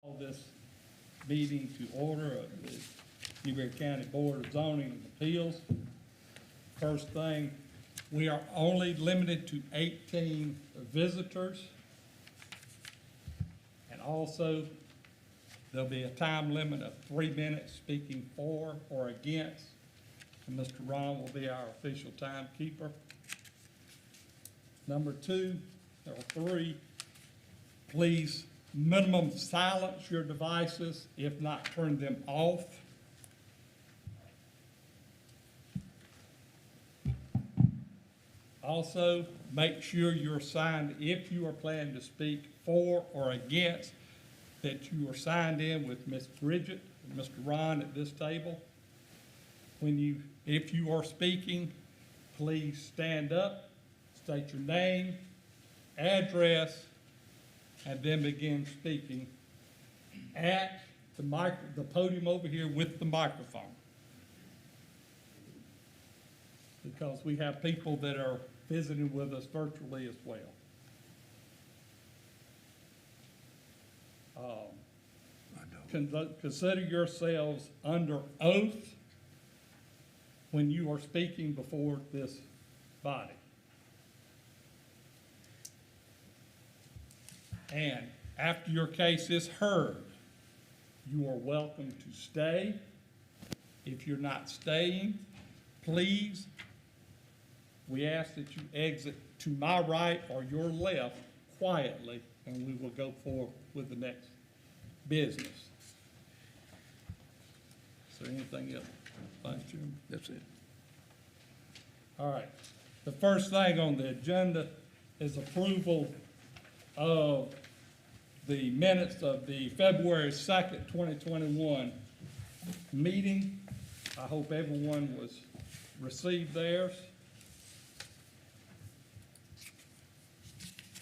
Call this meeting to order of the Newberry County Board of Zoning and Appeals. First thing, we are only limited to 18 visitors. And also, there'll be a time limit of 3 minutes speaking for or against. And Mr. Ron will be our official timekeeper. Number two, or three, please minimum silence your devices, if not turn them off. Also, make sure you're signed, if you are planning to speak for or against, that you are signed in with Ms. Bridget and Mr. Ron at this table. If you are speaking, please stand up, state your name, address, and then begin speaking at the podium over here with the microphone. Because we have people that are visiting with us virtually as well. Consider yourselves under oath when you are speaking before this body. And after your case is heard, you are welcome to stay. If you're not staying, please, we ask that you exit to my right or your left quietly, and we will go forward with the next business. Is there anything else, Vice Chairman? That's it. All right. The first thing on the agenda is approval of the minutes of the February 2nd, 2021 meeting. I hope everyone received theirs.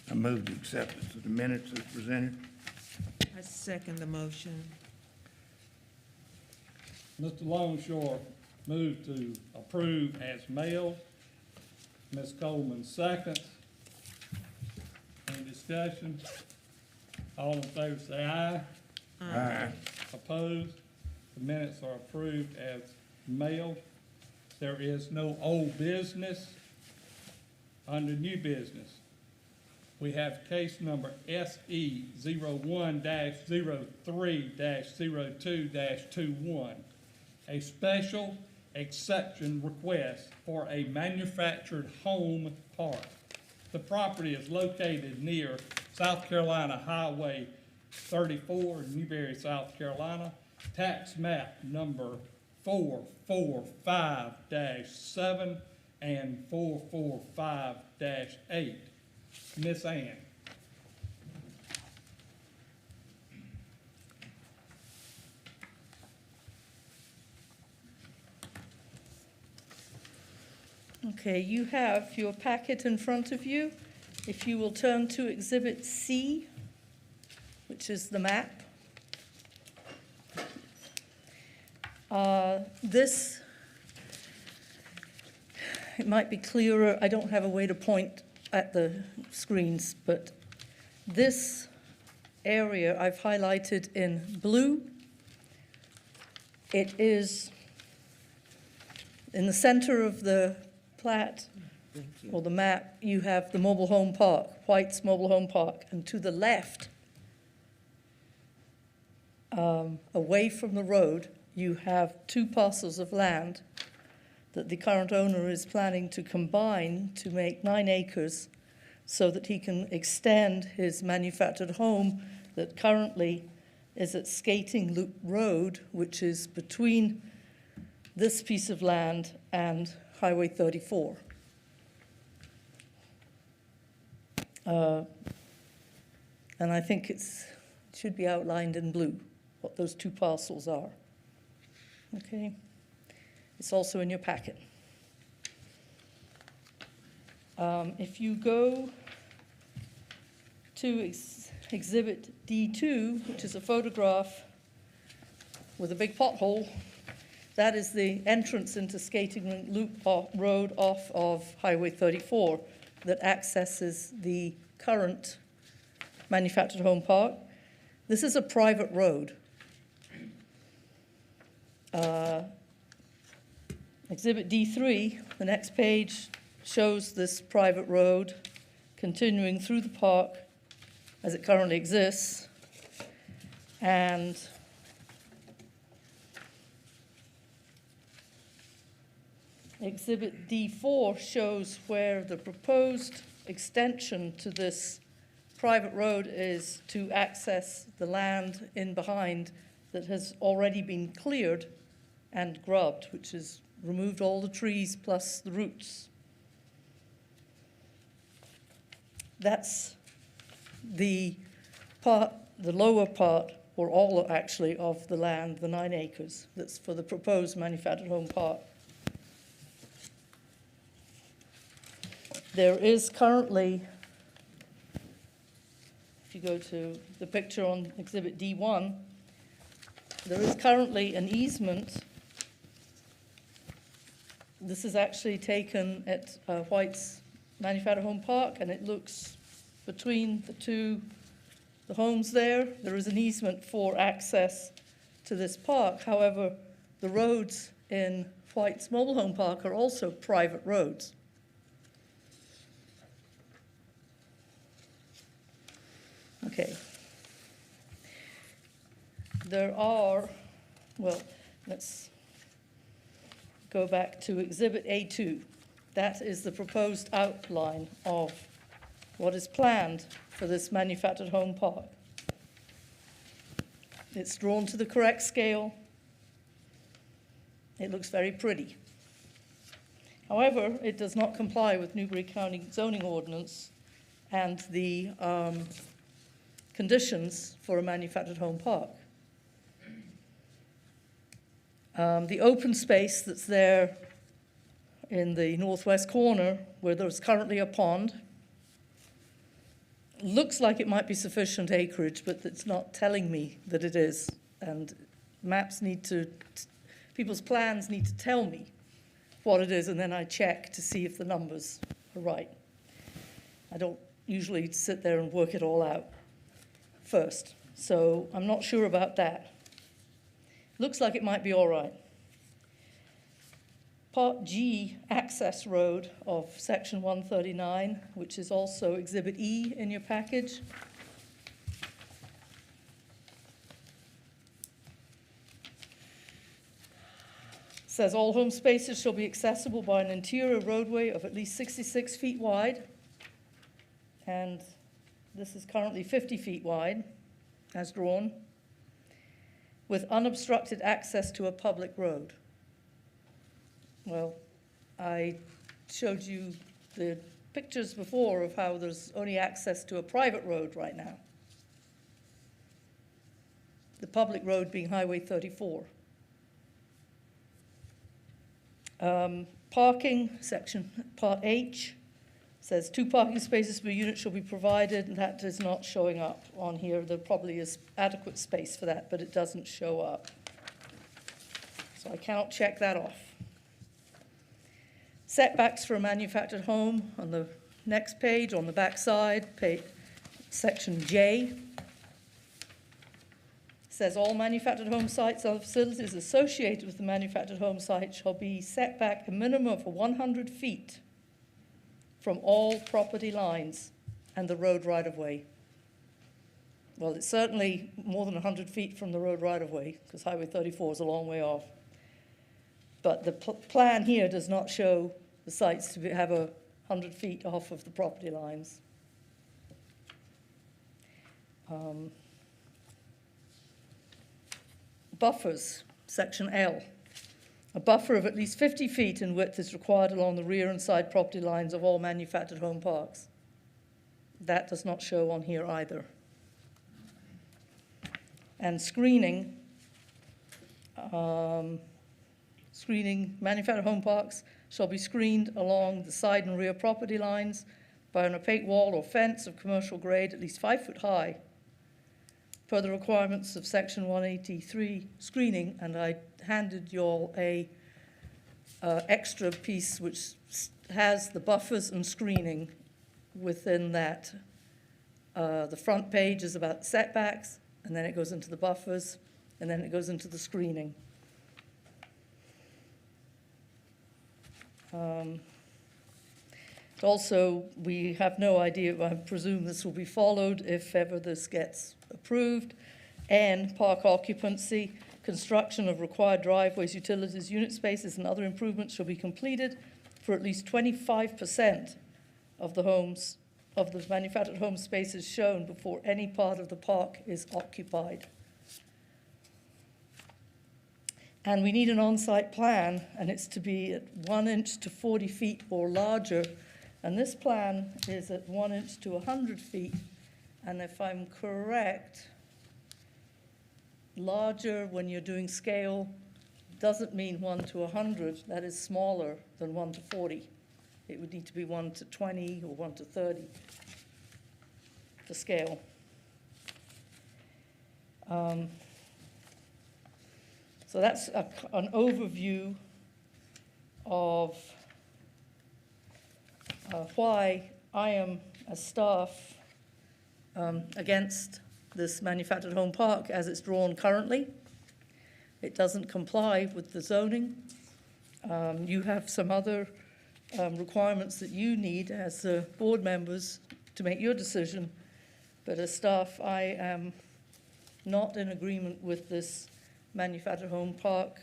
I move the acceptance of the minutes as presented. I second the motion. Mr. Longshore moved to approve as mailed. Ms. Coleman seconds. Any discussion? All in favor say aye. Aye. Opposed? The minutes are approved as mailed. There is no old business. Under new business, we have case number SE 01-03-02-21, a special exception request for a manufactured home park. The property is located near South Carolina Highway 34, Newberry, South Carolina, tax map number 445-7 and 445-8. Miss Ann. Okay, you have your packet in front of you. If you will turn to Exhibit C, which is the map. This, it might be clearer. I don't have a way to point at the screens, but this area I've highlighted in blue. It is in the center of the plat or the map. You have the mobile home park, White's Mobile Home Park, and to the left, away from the road, you have 2 parcels of land that the current owner is planning to combine to make 9 acres so that he can extend his manufactured home that currently is at Skating Loop Road, which is between this piece of land and Highway 34. And I think it should be outlined in blue what those 2 parcels are. Okay? It's also in your packet. If you go to Exhibit D2, which is a photograph with a big pothole, that is the entrance into Skating Loop Road off of Highway 34 that accesses the current manufactured home park. This is a private road. Exhibit D3, the next page, shows this private road continuing through the park as it currently exists. And Exhibit D4 shows where the proposed extension to this private road is to access the land in behind that has already been cleared and grubbed, which has removed all the trees plus the roots. That's the part, the lower part, or all actually, of the land, the 9 acres, that's for the proposed manufactured home park. There is currently, if you go to the picture on Exhibit D1, there is currently an easement. This is actually taken at White's Manufactured Home Park, and it looks between the homes there. There is an easement for access to this park. However, the roads in White's Mobile Home Park are also private roads. Okay. There are, well, let's go back to Exhibit A2. That is the proposed outline of what is planned for this manufactured home park. It's drawn to the correct scale. It looks very pretty. However, it does not comply with Newbury County zoning ordinance and the conditions for a manufactured home park. The open space that's there in the northwest corner, where there's currently a pond, looks like it might be sufficient acreage, but it's not telling me that it is. And people's plans need to tell me what it is, and then I check to see if the numbers are right. I don't usually sit there and work it all out first, so I'm not sure about that. Looks like it might be all right. Part G access road of section 139, which is also Exhibit E in your package. Says all home spaces shall be accessible by an interior roadway of at least 66 feet wide. And this is currently 50 feet wide, as drawn, with unobstructed access to a public road. Well, I showed you the pictures before of how there's only access to a private road right now. The public road being Highway 34. Parking, section Part H, says 2 parking spaces per unit shall be provided, and that is not showing up on here. There probably is adequate space for that, but it doesn't show up. So I cannot check that off. Setbacks for a manufactured home on the next page, on the back side, section J. Says all manufactured home sites or facilities associated with the manufactured home site shall be set back a minimum of 100 feet from all property lines and the road right-of-way. Well, it's certainly more than 100 feet from the road right-of-way, because Highway 34 is a long way off. But the plan here does not show the sites to have 100 feet off of the property lines. Buffers, section L. A buffer of at least 50 feet in width is required along the rear and side property lines of all manufactured home parks. That does not show on here either. And screening, manufactured home parks shall be screened along the side and rear property lines by an opaque wall or fence of commercial grade at least 5 foot high, per the requirements of section 183 screening. And I handed you all a extra piece which has the buffers and screening within that. The front page is about setbacks, and then it goes into the buffers, and then it goes into the screening. Also, we have no idea, I presume this will be followed if ever this gets approved. N, park occupancy, construction of required driveways, utilities, unit spaces, and other improvements shall be completed for at least 25% of the homes, of the manufactured home spaces shown before any part of the park is occupied. And we need an on-site plan, and it's to be at 1 inch to 40 feet or larger. And this plan is at 1 inch to 100 feet. And if I'm correct, larger when you're doing scale doesn't mean 1 to 100. That is smaller than 1 to 40. It would need to be 1 to 20 or 1 to 30 for scale. So that's an overview of why I am, as staff, against this manufactured home park as it's drawn currently. It doesn't comply with the zoning. You have some other requirements that you need as board members to make your decision, but as staff, I am not in agreement with this manufactured home park,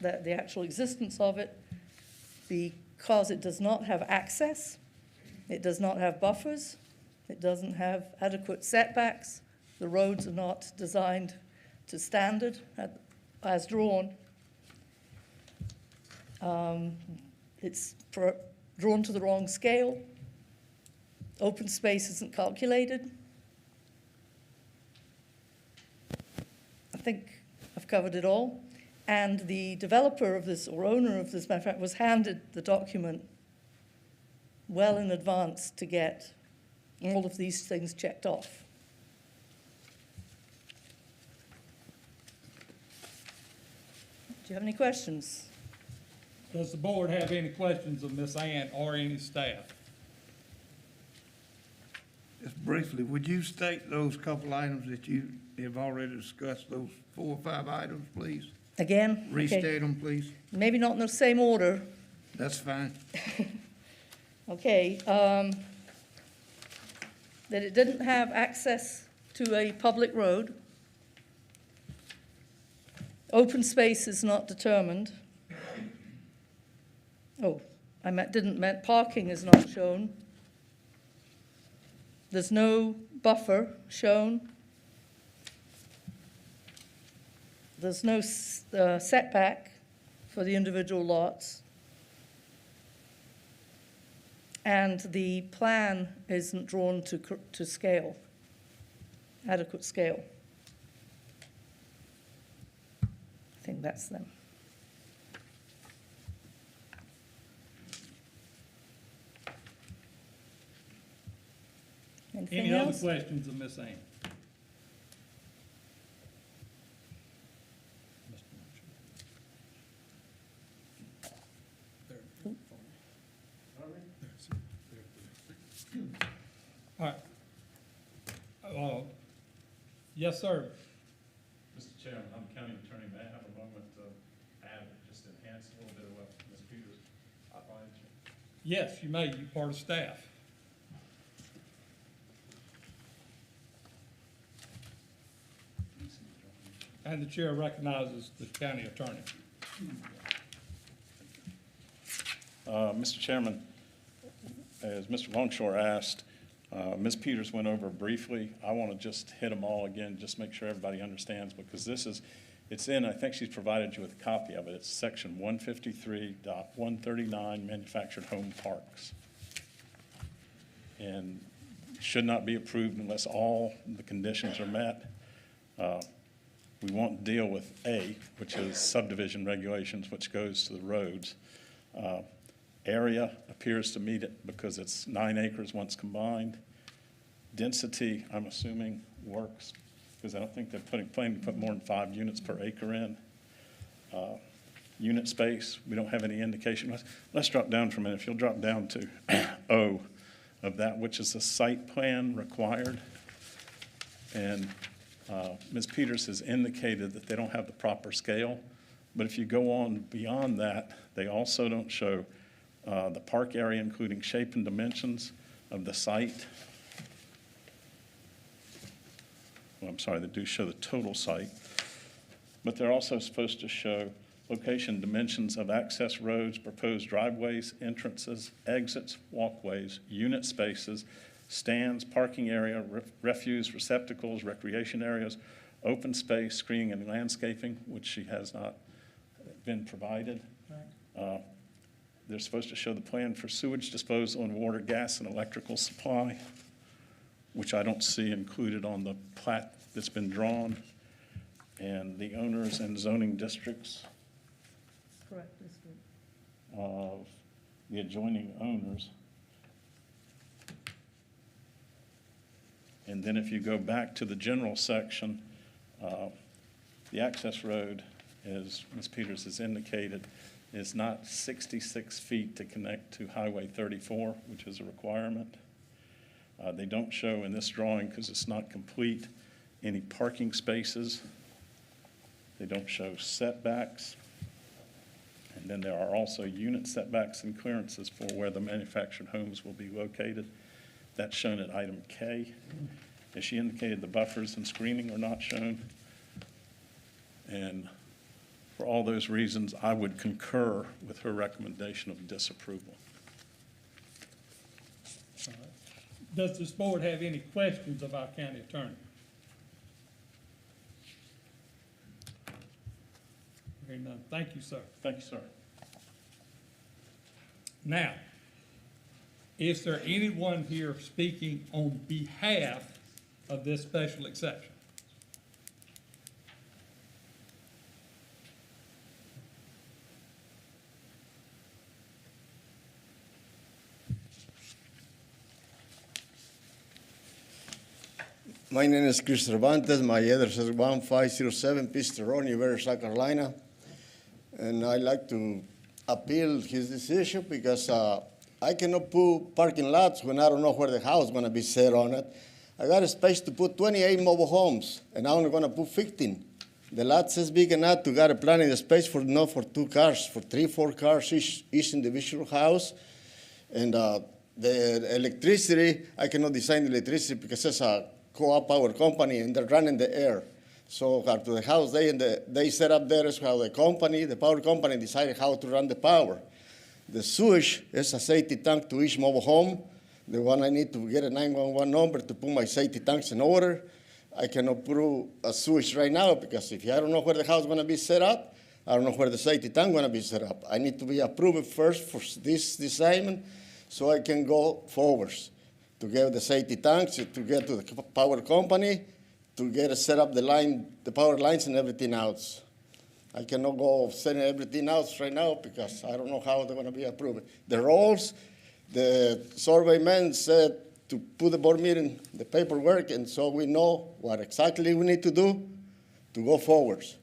that the actual existence of it, because it does not have access, it does not have buffers, it doesn't have adequate setbacks, the roads are not designed to standard as drawn. It's drawn to the wrong scale, open space isn't calculated. I think I've covered it all. And the developer of this, or owner of this manufacturer, was handed the document well in advance to get all of these things checked off. Do you have any questions? Does the board have any questions of Ms. Ann or any staff? Just briefly, would you state those couple items that you have already discussed, those 4 or 5 items, please? Again? Okay. Restate them, please. Maybe not in the same order. That's fine. Okay. That it didn't have access to a public road. Open space is not determined. Oh, I meant parking is not shown. There's no buffer shown. There's no setback for the individual lots. And the plan isn't drawn to scale, adequate scale. I think that's them. Anything Any other else? questions of Ms. Ann? All right. Yes, sir. Mr. Chairman, I'm County Attorney. May I have a moment to add, just enhance a little bit of what Ms. Peters outlined? Yes, you may. You're part of staff. And the chair recognizes the county attorney. Mr. Chairman, as Mr. Longshore asked, Ms. Peters went over briefly. I want to just hit them all again, just make sure everybody understands, because it's in, I think she's provided you with a copy of it. It's section 153.139, manufactured home parks. And should not be approved unless all the conditions are met. We won't deal with A, which is subdivision regulations, which goes to the roads. Area appears to meet it because it's 9 acres once combined. Density, I'm assuming, works, because I don't think they're planning to put more than 5 units per acre in. Unit space, we don't have any indication. Let's drop down for a minute. If you'll drop down to O of that, which is the site plan required. And Ms. Peters has indicated that they don't have the proper scale, but if you go on beyond that, they also don't show the park area, including shape and dimensions of the site. Well, I'm sorry, they do show the total site, but they're also supposed to show location, dimensions of access roads, proposed driveways, entrances, exits, walkways, unit spaces, stands, parking area, refuse receptacles, recreation areas, open space, screening and landscaping, which she has not been provided. They're supposed to show the plan for sewage disposal and water, gas, and electrical supply, which I don't see included on the plat that's been drawn, and the owners and zoning districts Correct. of the adjoining owners. And then if you go back to the general section, the access road, as Ms. Peters has indicated, is not 66 feet to connect to Highway 34, which is a requirement. They don't show in this drawing, because it's not complete, any parking spaces. They don't show setbacks. And then there are also unit setbacks and clearances for where the manufactured homes will be located. That's shown at item K. As she indicated, the buffers and screening are not shown. And for all those reasons, I would concur with her recommendation of disapproval. Does this board have any questions of our county attorney? Hearing none. Thank you, sir. Thank you, sir. Now, is there anyone here speaking on behalf of this special exception? My name is Chris Cervantes. My address is 1507 Pista Road, New Berry, South Carolina. And I'd like to appeal his decision because I cannot put parking lots when I don't know where the house is going to be set on it. I got a space to put 28 mobile homes, and I'm only going to put 15. The lot is big enough to get a planning space for not for 2 cars, for 3, 4 cars each individual house. And the electricity, I cannot design the electricity because it's a co-op power company, and they're running the air. So to the house, they set up there is how the power company decided how to run the power. The sewage is a safety tank to each mobile home. The one I need to get a 911 number to put my safety tanks in order. I cannot put a sewage right now because if I don't know where the house is going to be set up, I don't know where the safety tank is going to be set up. I need to be approved first for this assignment so I can go forwards to get the safety tanks, to get to the power company, to get set up the power lines and everything else. I cannot go setting everything else right now because I don't know how they're going to be approved. The roles, the survey man said to put the board meeting, the paperwork, and so we know what exactly we need to do to go forwards.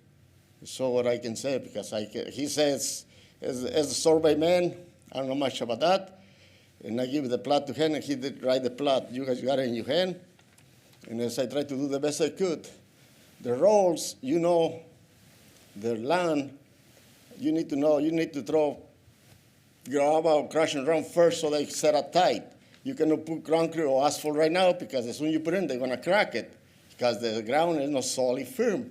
So what I can say, because he says, as the survey man, I don't know much about that, and I give the plot to him, and he did write the plot. You guys got it in your hand. And as I tried to do the best I could. The roads, you know, the land, you need to know, you need to throw gravel, crush and run first so they set up tight. You cannot put concrete or asphalt right now because as soon as you put it in, they're going to crack it because the ground is not solid firm.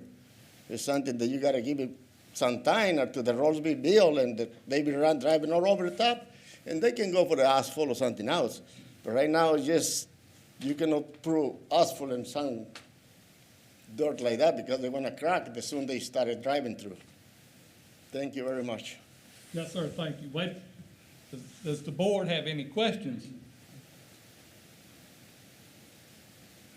It's something that you got to give it some time until the roads be built and they be driving all over the top, and they can go for the asphalt or something else. But right now, it's just, you cannot put asphalt and some dirt like that because they're going to crack as soon as they started driving through. Thank you very much. Yes, sir, thank you. Wait, does the board have any questions?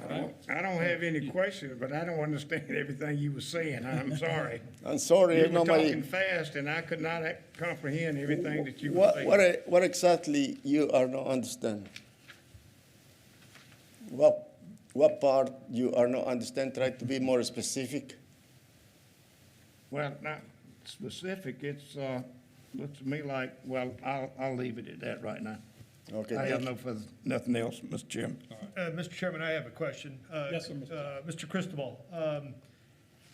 I don't have any questions, but I don't understand everything you were saying. I'm sorry. I'm sorry, You were nobody. talking fast, and I could not comprehend everything that you were saying. What exactly you are not understand? What part you are not understand? Try to be more specific. Well, not specific. It's looks to me like, well, I'll leave it at that right now. Okay, I have thank you. no further, nothing else, Mr. Chairman. Mr. Chairman, I have a question. Yes, sir, Mr. Mr. Cristobal,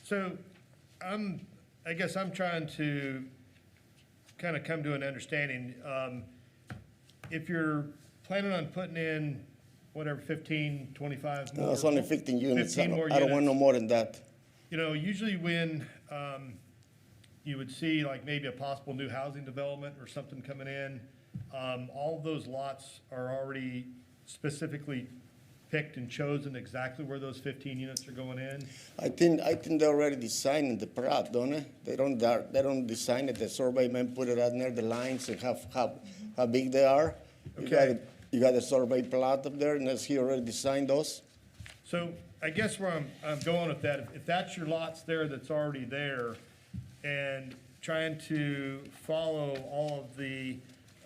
so I guess I'm trying to kind of come to an understanding. If you're planning on putting in whatever, 15, 25 more. No, it's only 15 units. 15 more I don't want no units. more than that. You know, usually when you would see like maybe a possible new housing development or something coming in, all of those lots are already specifically picked and chosen exactly where those 15 units are going in. I think they already designed the plot, don't they? They don't design it, the survey man put it out near the lines and how big they are. Okay. You got a survey plot up there, and he already designed those? So I guess where I'm going with that, if that's your lots there that's already there, and trying to follow all of the,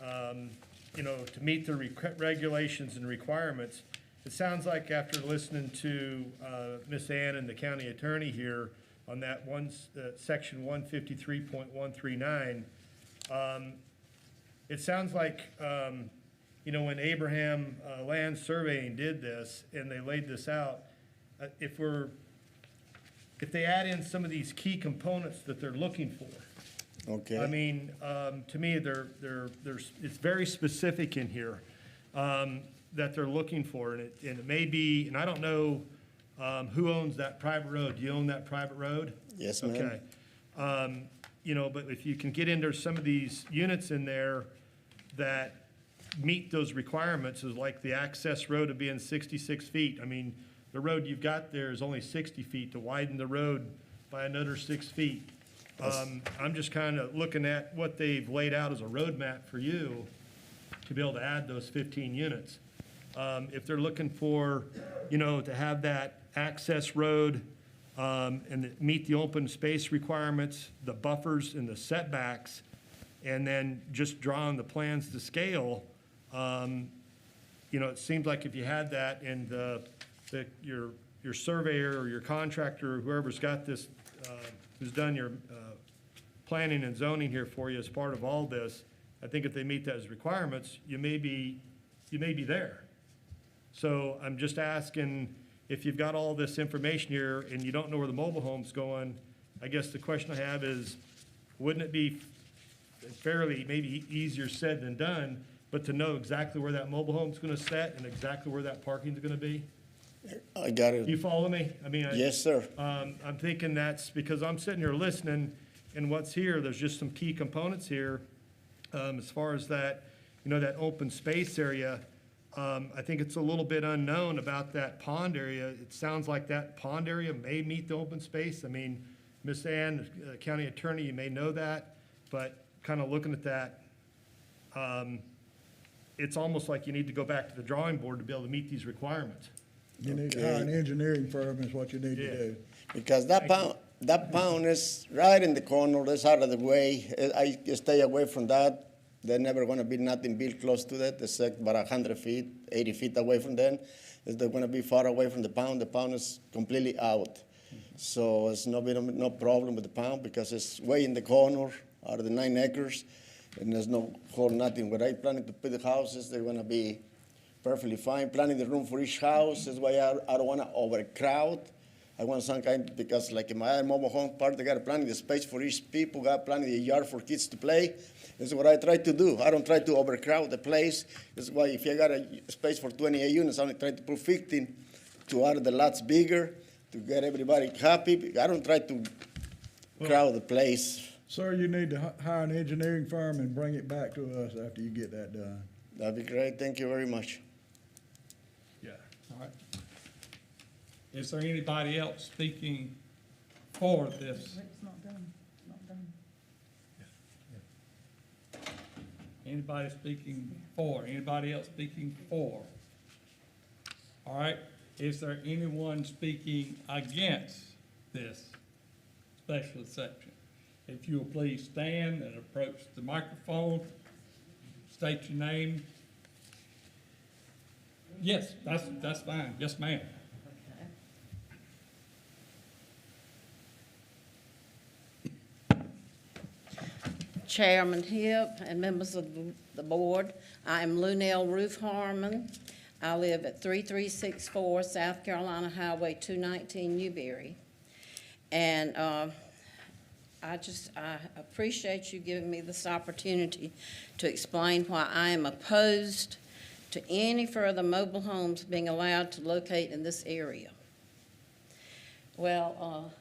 to meet the regulations and requirements, it sounds like after listening to Ms. Ann and the county attorney here on that section 153.139, it sounds like, when Abraham Land Surveying did this and they laid this out, if they add in some of these key components that they're looking for, Okay. I mean, to me, it's very specific in here, that they're looking for, and it may be, and I don't know, who owns that private road? Do you own that private road? Yes, ma'am. Okay. But if you can get into some of these units in there that meet those requirements, is like the access road of being 66 feet. I mean, the road you've got there is only 60 feet. To widen the road by another 6 feet. I'm just kind of looking at what they've laid out as a roadmap for you to be able to add those 15 units. If they're looking for, to have that access road, and meet the open space requirements, the buffers and the setbacks, and then just drawing the plans to scale, it seems like if you had that and your surveyor or your contractor or whoever's got this, who's done your planning and zoning here for you as part of all this, I think if they meet those requirements, you may be there. So I'm just asking, if you've got all this information here and you don't know where the mobile home's going, I guess the question I have is, wouldn't it be fairly maybe easier said than done, but to know exactly where that mobile home's gonna set and exactly where that parking's gonna be? I got Do you it. follow me? I mean, Yes, sir. I'm thinking that's because I'm sitting here listening, and what's here, there's just some key components here, as far as that, that open space area. I think it's a little bit unknown about that pond area. It sounds like that pond area may meet the open space. I mean, Ms. Ann, county attorney, you may know that, but kind of looking at that, it's almost like you need to go back to the drawing board to be able to meet these requirements. You need to hire an engineering firm is what you need Yeah. to do. Because that pound is right in the corner, that's out of the way. I stay away from that. There's never gonna be nothing built close to that, except about 100 feet, 80 feet away from them. They're gonna be far away from the pound. The pound is completely out. So it's no problem with the pound because it's way in the corner out of the 9 acres. And there's no hole, nothing. When I planning to put the houses, they're gonna be perfectly fine. Planning the room for each house, that's why I don't wanna overcrowd. I want some kind, because like in my mobile home park, they got plenty of space for each people, got plenty of yard for kids to play. That's what I try to do. I don't try to overcrowd the place. That's why if you got a space for 28 units, I only try to put 15 to add the lots bigger, to get everybody happy. I don't try to crowd the place. Sir, you need to hire an engineering firm and bring it back to us after you get that done. That'd be great. Thank you very much. Yeah. All right. Is there anybody else speaking for this? It's not done, not done. Anybody speaking for? Anybody else speaking for? All right. Is there anyone speaking against this special exception? If you will please stand and approach the microphone, state your name. Yes, that's fine. Yes, ma'am. Chairman Hibb and members of the board. I am Lunell Ruth Harmon. I live at 3364 South Carolina Highway 219, Newberry. And I appreciate you giving me this opportunity to explain why I am opposed to any further mobile homes being allowed to locate in this area. Well,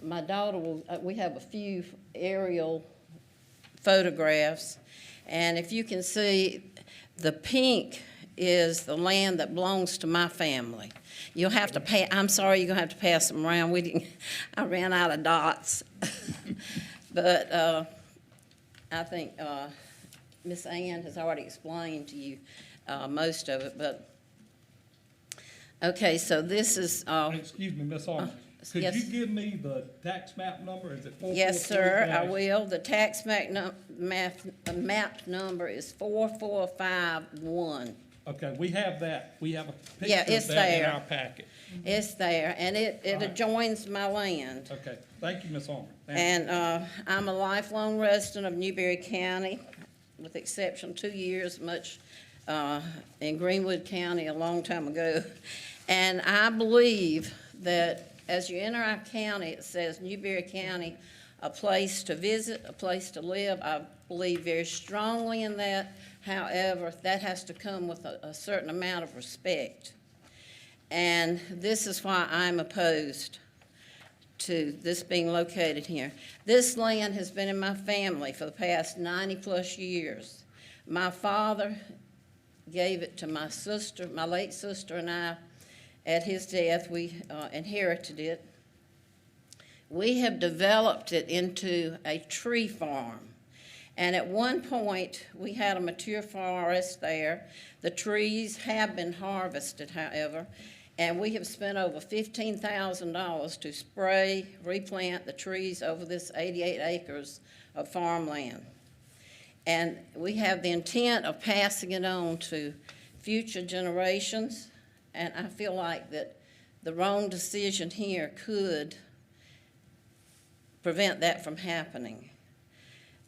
my daughter we have a few aerial photographs, and if you can see, the pink is the land that belongs to my family. You'll have to I'm sorry, you're gonna have to pass them around. I ran out of dots. But I think Miss Ann has already explained to you most of it, but, okay, so this is, Excuse me, Ms. Armour. Could yes. you give me the tax map number? Is it 443? Yes, sir, I will. The tax map number is 4451. Okay, we have that. We have a Yeah, picture it's of that in there. our packet. It's there, and it All right. adjoins my land. Okay, thank you, Ms. Armour. Thank you. And I'm a lifelong resident of Newberry County, with the exception of 2 years, much in Greenwood County a long time ago. And I believe that as you enter our county, it says Newberry County, a place to visit, a place to live. I believe very strongly in that. However, that has to come with a certain amount of respect. And this is why I'm opposed to this being located here. This land has been in my family for the past 90-plus years. My father gave it to my sister, my late sister and I. At his death, we inherited it. We have developed it into a tree farm. And at one point, we had a mature forest there. The trees have been harvested, however, and we have spent over $15,000 to spray, replant the trees over this 88 acres of farmland. And we have the intent of passing it on to future generations, and I feel like that the wrong decision here could prevent that from happening.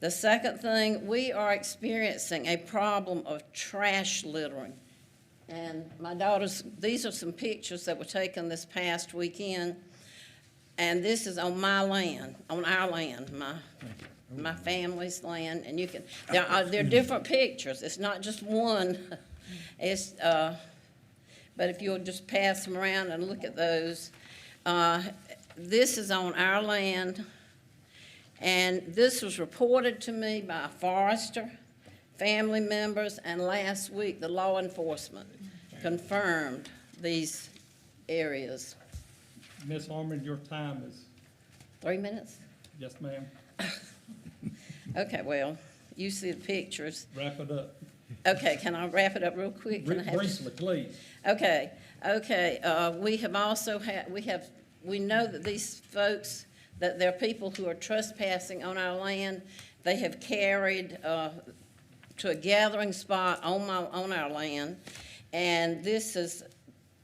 The second thing, we are experiencing a problem of trash littering. And my daughters, these are some pictures that were taken this past weekend, and this is on my land, on our land, my family's land, and you can, there are different pictures. It's not just one. It's, but if you'll just pass them around and look at those. This is on our land, and this was reported to me by a forester, family members, and last week the law enforcement confirmed these areas. Ms. Armour, your time is, 3 minutes? yes, ma'am. Okay, well, you see the pictures. Wrap it up. Okay, can I wrap it up real quick? Can I have- Briefly, please. Okay, we have also we know that these folks, that there are people who are trespassing on our land. They have carried to a gathering spot on our land, and this has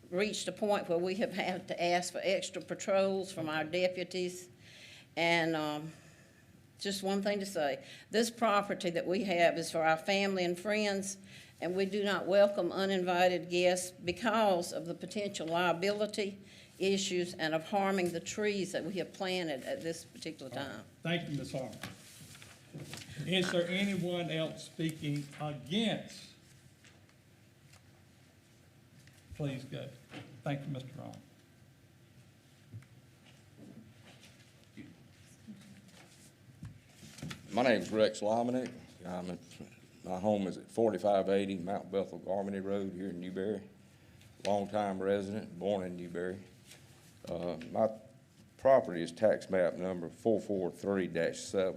reached a point where we have had to ask for extra patrols from our deputies. And just one thing to say, this property that we have is for our family and friends, and we do not welcome uninvited guests because of the potential liability issues and of harming the trees that we have planted at this particular time. Thank you, Ms. Armour. Is there anyone else speaking against? Please go. Thank you, Mr. Ron. My name's Rex Lominick. My home is at 4580 Mount Bethel Garmany Road here in Newberry. Longtime resident, born in Newberry. My property is tax map number 443-7,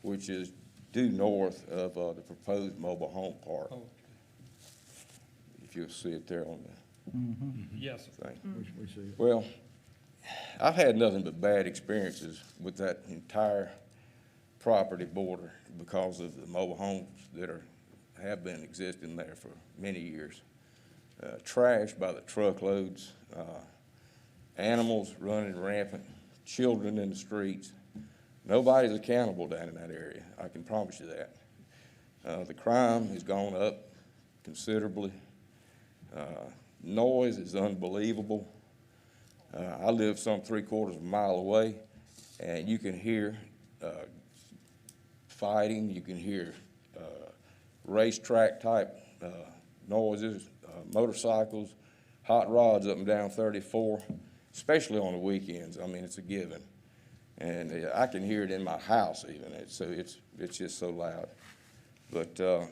which is due north of the proposed mobile home park. Oh, If you'll see it there on yes, the sir. thing. We see it. Well, I've had nothing but bad experiences with that entire property border because of the mobile homes that have been existing there for many years. Trash by the truckloads, animals running rampant, children in the streets. Nobody's accountable down in that area, I can promise you that. The crime has gone up considerably. Noise is unbelievable. I live some 3/4 of a mile away, and you can hear fighting, you can hear racetrack type noises, motorcycles, hot rods up and down 34, especially on the weekends. I mean, it's a given. And I can hear it in my house even, so it's just so loud. But the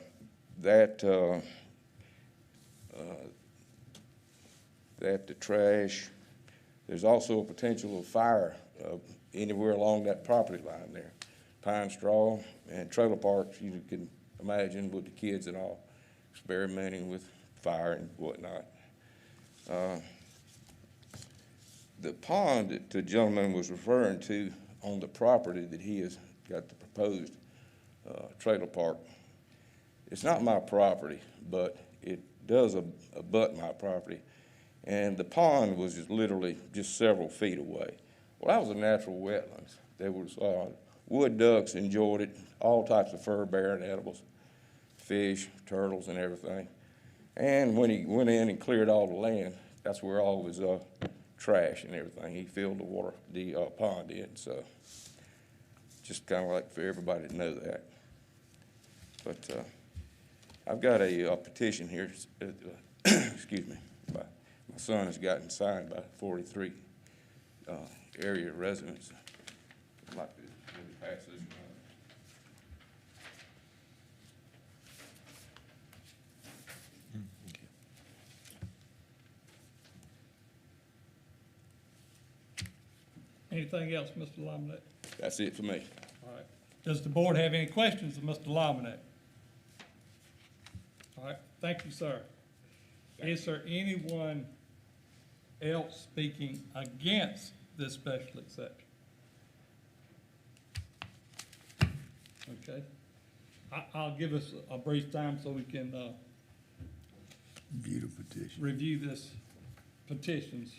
trash, there's also a potential of fire anywhere along that property line there. Pine straw and trailer parks, you can imagine with the kids and all, experimenting with fire and whatnot. The pond that the gentleman was referring to on the property that he has got the proposed trailer park, it's not my property, but it does abut my property. And the pond was just literally just several feet away. Well, that was a natural wetlands. There was wood ducks enjoyed it, all types of fur-bearing edibles, fish, turtles, and everything. And when he went in and cleared all the land, that's where all his trash and everything, he filled the pond in. So just kind of like for everybody to know that. But I've got a petition here, excuse me, my son has gotten signed by 43 area residents. I'd like to maybe pass this around. Anything else, Mr. Laminate? That's it for me. All right. Does the board have any questions of Mr. Laminate? All right, thank you, sir. Is there anyone else speaking against this special exception? Okay. I'll give us a brief time so we can View the petition. review this petitions.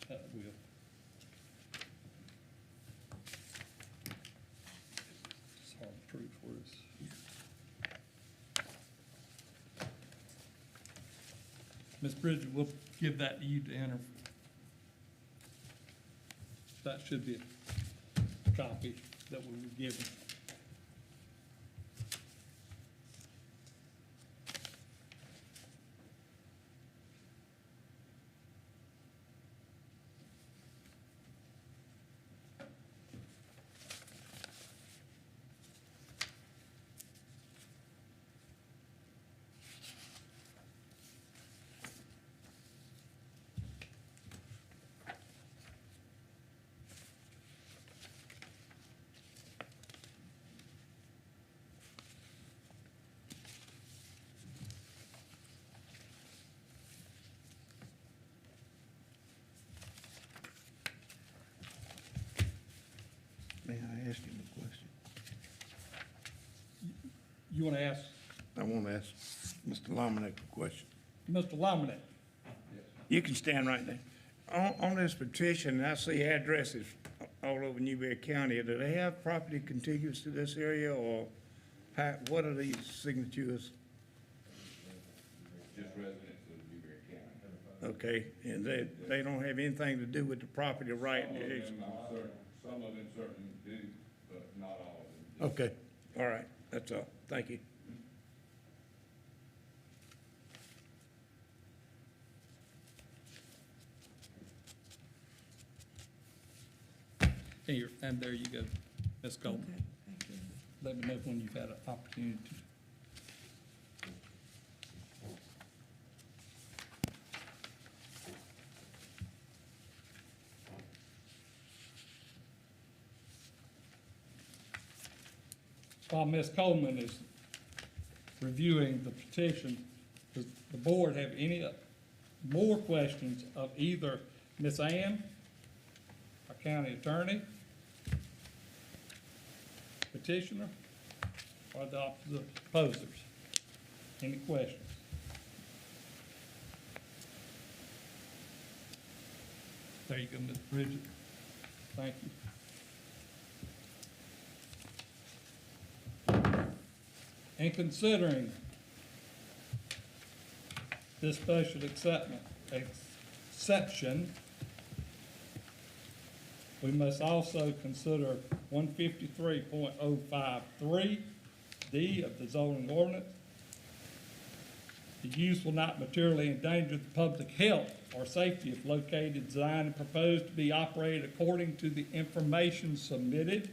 That will. It's hard to prove for us. Ms. Bridget, we'll give that to you to enter. That should be a copy that we were given. May I ask him a question? You want to ask I want to ask Mr. Laminack a question. Mr. Laminate? You can stand right there. On this petition, I see addresses all over Newberry County. Do they have property contiguous to this area, or what are these signatures? Just residents of Newberry County. Okay, and they don't have anything to do with the property right? Some of them certainly do, but not all of them. Okay, all right, that's all. Thank you. Here, and there you go, Ms. Goldman. Okay, thank you. Let me know when you've had an opportunity to. While Ms. Coleman is reviewing the petition, does the board have any more questions of either Ms. Ann, our county attorney, petitioner, or the opposers? Any questions? There you go, Ms. Bridget. Thank you. In considering this special exception, we must also consider 153.053D of the zoning ordinance. The use will not materially endanger the public health or safety if located, designed, and proposed to be operated according to the information submitted.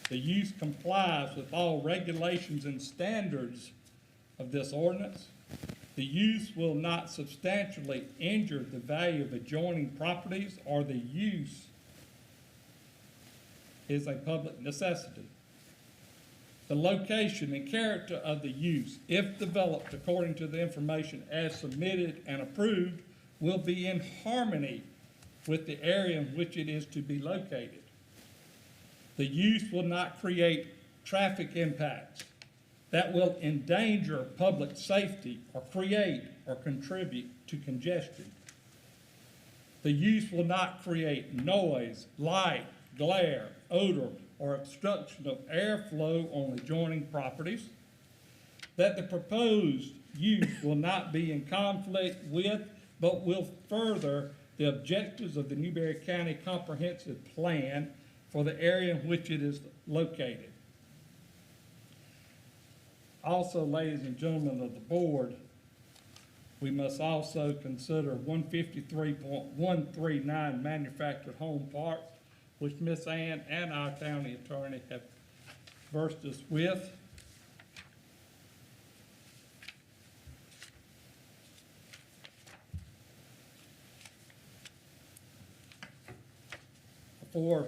The use complies with all regulations and standards of this ordinance. The use will not substantially injure the value of adjoining properties, or the use is a public necessity. The location and character of the use, if developed according to the information as submitted and approved, will be in harmony with the area in which it is to be located. The use will not create traffic impacts that will endanger public safety or create or contribute to congestion. The use will not create noise, light, glare, odor, or obstruction of airflow on adjoining properties. That the proposed use will not be in conflict with, but will further the objectives of the Newberry County Comprehensive Plan for the area in which it is located. Also, ladies and gentlemen of the board, we must also consider 153.139 manufactured home parks, which Ms. Ann and our county attorney have versed us with. Before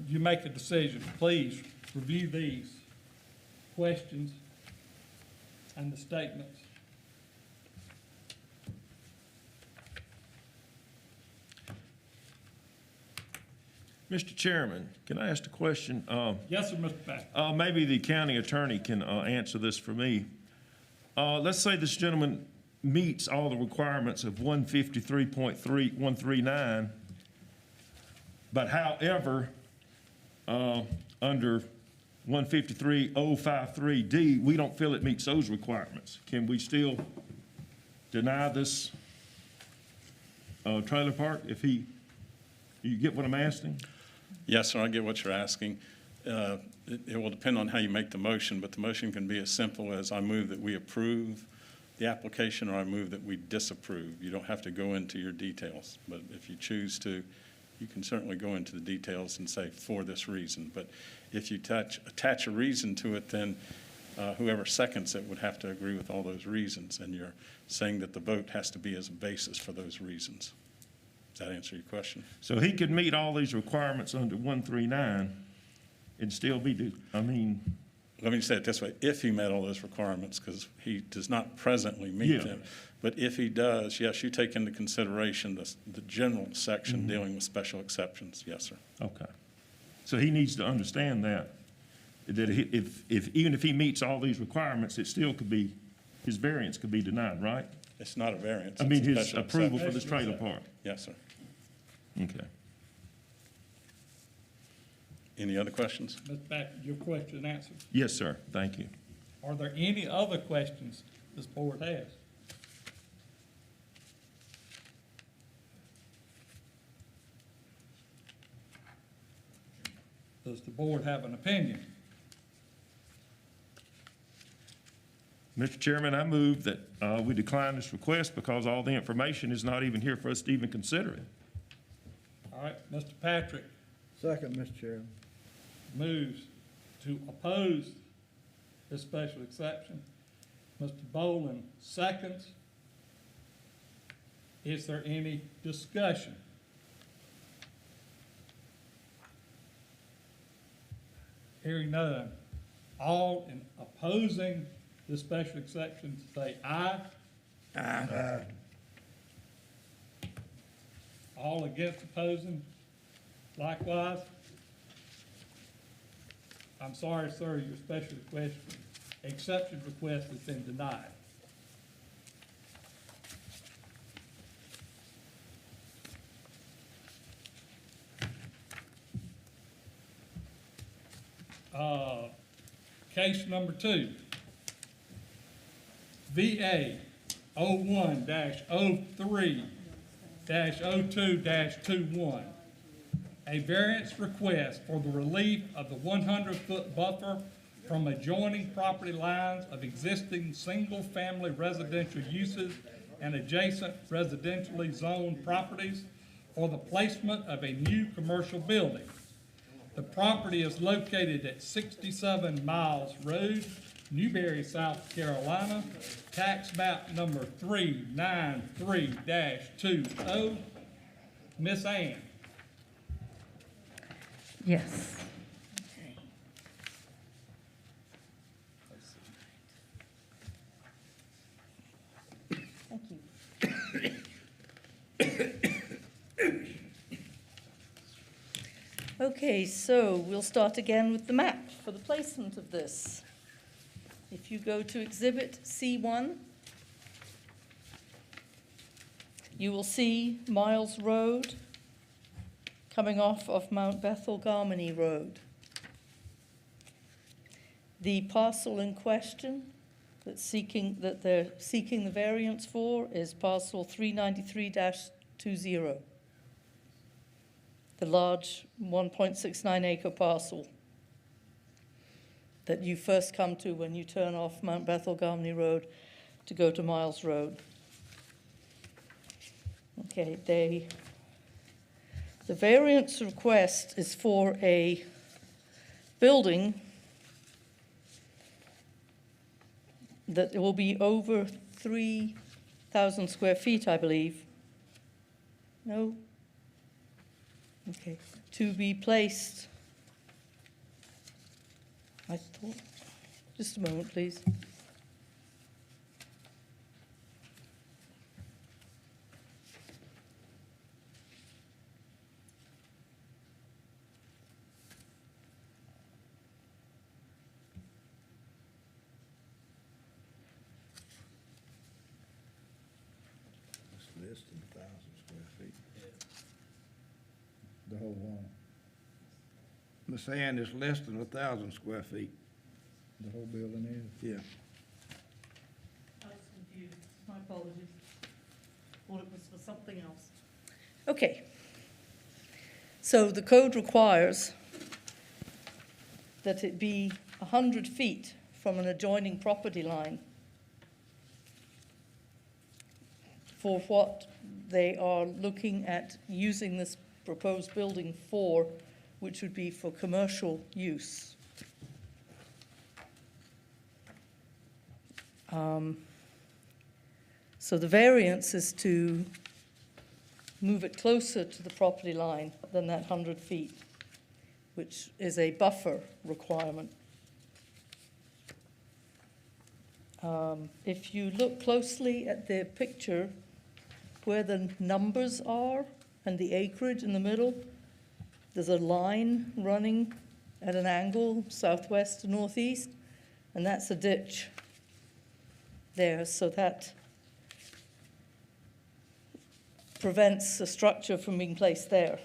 you make a decision, please review these questions and the statements. Mr. Chairman, can I ask a question? Yes, sir, Mr. Patrick. Maybe the county attorney can answer this for me. Let's say this gentleman meets all the requirements of 153.139, but however, under 153.053D, we don't feel it meets those requirements. Can we still deny this trailer park if you get what I'm asking? Yes, sir, I get what you're asking. It will depend on how you make the motion, but the motion can be as simple as I move that we approve the application, or I move that we disapprove. You don't have to go into your details, but if you choose to, you can certainly go into the details and say for this reason. But if you attach a reason to it, then whoever seconds it would have to agree with all those reasons, and you're saying that the vote has to be as a basis for those reasons. Does that answer your question? So he could meet all these requirements under 139 and still be, Let me say it this way, if he met all those requirements, because he does not presently meet Yeah. them. But if he does, yes, you take into consideration the general section dealing with special exceptions. Yes, sir. okay. So he needs to understand that even if he meets all these requirements, it still could be, his variance could be denied, right? It's not a variance. I mean, it's a his special approval exception. for this trailer park. Yes, sir. Okay. Any other questions? Mr. Patrick, your question answered. Yes, sir. Thank you. Are there any other questions this board has? Does the board have an opinion? Mr. Chairman, I move that we decline this request because all the information is not even here for us to even consider it. All right, Mr. Patrick Second, Mr. Chairman. moves to oppose this special exception. Mr. Boland seconds. Is there any discussion? Hearing none. All in opposing this special exception, say aye. Aye. All against opposing, likewise. I'm sorry, sir, your special exception request has been denied. Case number 2, VA 01-03-02-21. A variance request for the relief of the 100-foot buffer from adjoining property lines of existing single-family residential uses and adjacent residentially zoned properties for the placement of a new commercial building. The property is located at 67 Miles Road, Newberry, South Carolina, tax map number 393-20. Miss Ann. Yes. Thank you. Okay, so we'll start again with the map for the placement of this. If you go to Exhibit C1, you will see Miles Road coming off of Mount Bethel Garmany Road. The parcel in question that they're seeking the variance for is parcel 393-20. The large 1.69 acre parcel that you first come to when you turn off Mount Bethel Garmany Road to go to Miles Road. Okay, the variance request is for a building that will be over 3,000 square feet, I believe. No? Okay, to be placed, I thought, just a moment, please. It's less than 1,000 square feet. The whole home, Miss Ann, it's less than 1,000 square feet. the whole building is. Yeah. I was confused. My apologies. Thought it was for something else. Okay. So the code requires that it be 100 feet from an adjoining property line for what they are looking at using this proposed building for, which would be for commercial use. So the variance is to move it closer to the property line than that 100 feet, which is a buffer requirement. If you look closely at the picture where the numbers are and the acreage in the middle, there's a line running at an angle southwest to northeast, and that's a ditch there, so that prevents a structure from being placed there.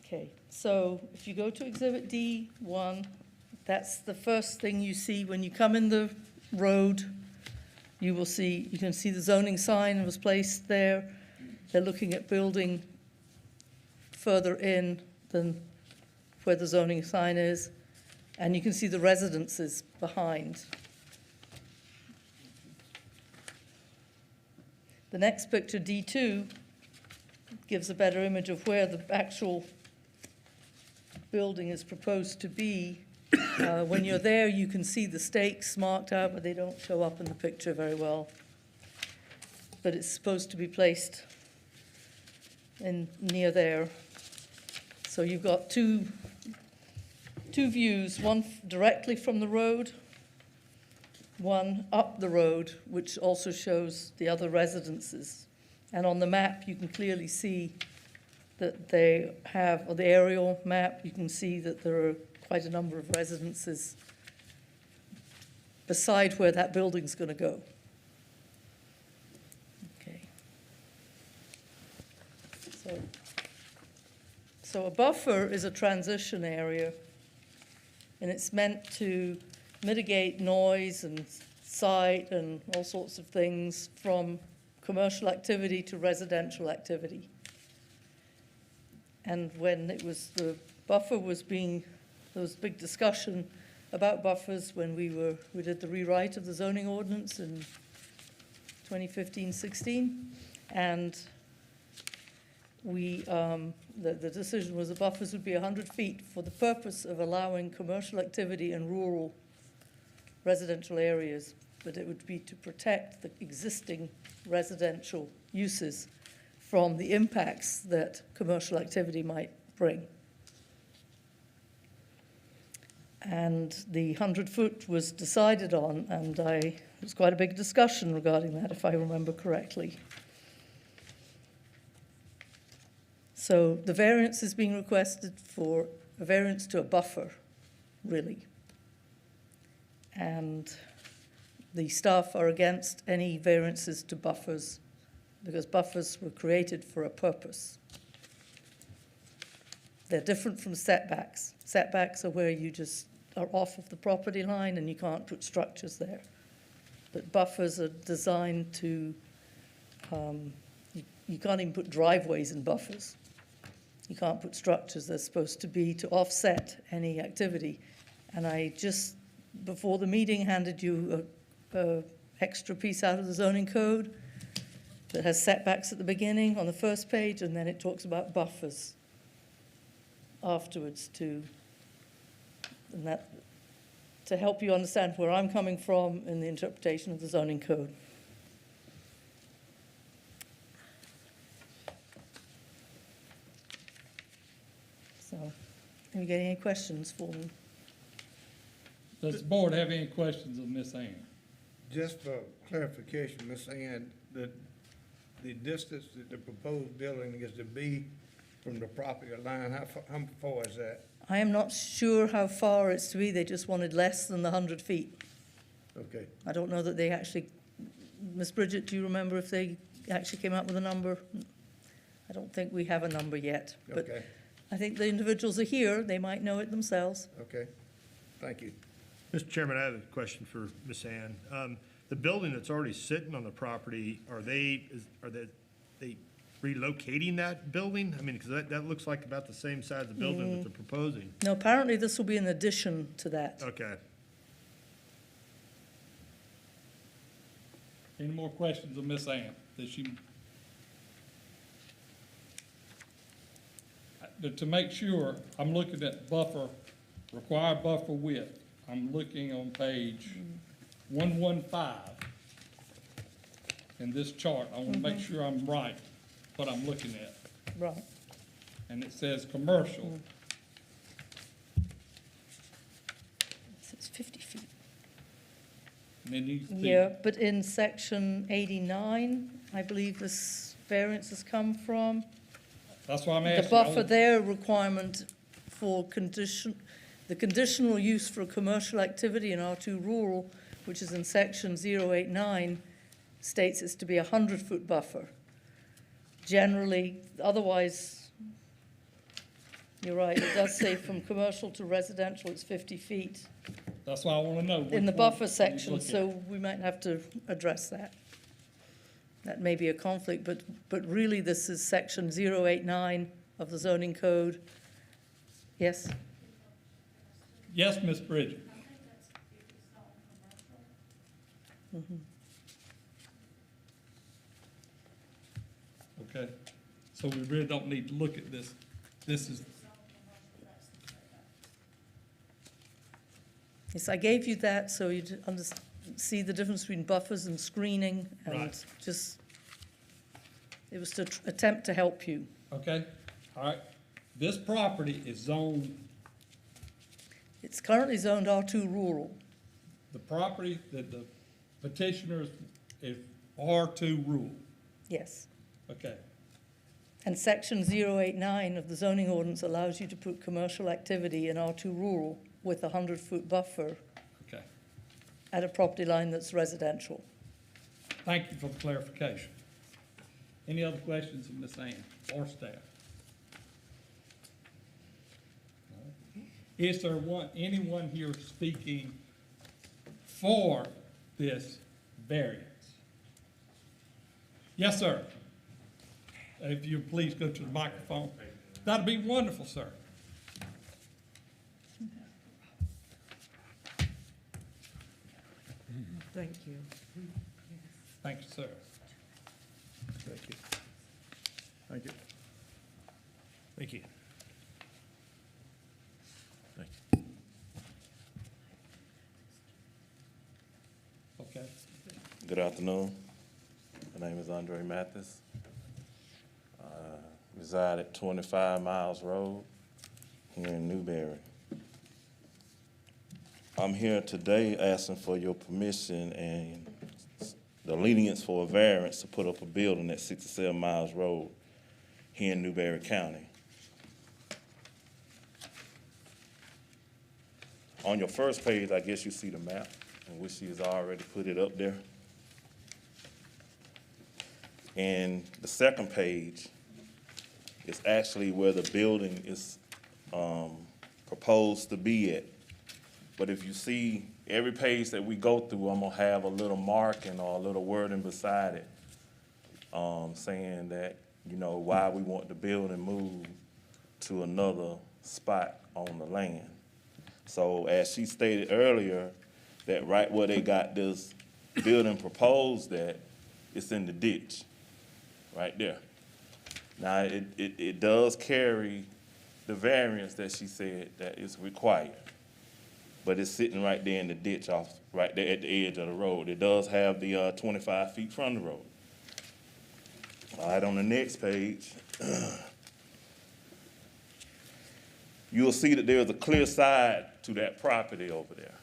Okay, so if you go to Exhibit D1, that's the first thing you see when you come in the road. You can see the zoning sign was placed there. They're looking at building further in than where the zoning sign is, and you can see the residences behind. The next picture, D2, gives a better image of where the actual building is proposed to be. When you're there, you can see the stakes marked out, but they don't show up in the picture very well. But it's supposed to be placed near there. So you've got two views, one directly from the road, one up the road, which also shows the other residences. And on the map, you can clearly see that they have, or the aerial map, you can see that there are quite a number of residences beside where that building's going to go. Okay. So So a buffer is a transition area, and it's meant to mitigate noise and sight and all sorts of things from commercial activity to residential activity. And when it was, the buffer was being, there was big discussion about buffers when we did the rewrite of the zoning ordinance in 2015-16, and the decision was the buffers would be 100 feet for the purpose of allowing commercial activity in rural residential areas, but it would be to protect the existing residential uses from the impacts that commercial activity might bring. And the 100-foot was decided on, and there was quite a big discussion regarding that, if I remember correctly. So the variance is being requested for a variance to a buffer, really. And the staff are against any variances to buffers because buffers were created for a purpose. They're different from setbacks. Setbacks are where you just are off of the property line and you can't put structures there. But buffers are designed to, you can't even put driveways in buffers. You can't put structures. They're supposed to be to offset any activity. And I just, before the meeting, handed you a extra piece out of the zoning code that has setbacks at the beginning on the first page, and then it talks about buffers afterwards to help you understand where I'm coming from in the interpretation of the zoning code. So, have you got any questions for me? Does the board have any questions of Ms. Ann? Just for clarification, Ms. Ann, the distance that the proposed building is to be from the property line, how far is that? I am not sure how far it's to be. They just wanted less than the 100 feet. Okay. I don't know that they actually, Ms. Bridget, do you remember if they actually came up with a number? I don't think we have a number yet. But Okay. I think the individuals are here. They might know it themselves. Okay. Thank you. Mr. Chairman, I have a question for Ms. Ann. The building that's already sitting on the property, are they relocating that building? I mean, because that looks like about the same size of building that they're proposing. No, apparently this will be an addition to that. Okay. Any more questions of Ms. Ann? To make sure, I'm looking at buffer, required buffer width. I'm looking on page 115 in this chart. I want to make sure I'm right, what I'm looking at. Right. And it says commercial. It's 50 feet. And then you see. Yeah, but in section 89, I believe this variance has come from. That's why I'm The asking. buffer there requirement for the conditional use for commercial activity in R2 rural, which is in section 089, states it's to be a 100-foot buffer. Generally, otherwise, you're right, it does say from commercial to residential, it's 50 feet That's why I want to know. in the which one buffer you section, look at. so we might have to address that. That may be a conflict, but really this is section 089 of the zoning code. Yes? Yes, Ms. Bridget. Okay, so we really don't need to look at this. This is, Yes, I gave you that so you'd see the difference between buffers and screening and Right. just, it was to attempt to help you. okay, all right. This property is zoned, It's currently zoned R2 rural. the property that the petitioners is R2 rural, Yes. okay. And section 089 of the zoning ordinance allows you to put commercial activity in R2 rural with a 100-foot buffer Okay, at a property line that's residential. thank you for the clarification. Any other questions of Ms. Ann or staff? Is there anyone here speaking for this variance? Yes, sir. If you please go to the microphone. That'd be wonderful, sir. Thank you. Thank you, sir. Thank you. Thank you. Thank you. Okay. Good afternoon. My name is Andre Mathis. Reside at 25 Miles Road here in Newberry. I'm here today asking for your permission and the lenience for a variance to put up a building at 67 Miles Road here in Newberry County. On your first page, I guess you see the map, in which she has already put it up there. And the second page is actually where the building is proposed to be at. But if you see every page that we go through, I'm gonna have a little marking or a little wording beside it, saying that, you know, why we want the building moved to another spot on the land. So as she stated earlier, that right where they got this building proposed at, it's in the ditch, right there. Now, it does carry the variance that she said that is required, but it's sitting right there in the ditch off, right there at the edge of the road. It does have the 25 feet from the road. All right, on the next page, you'll see that there's a clear side to that property over there,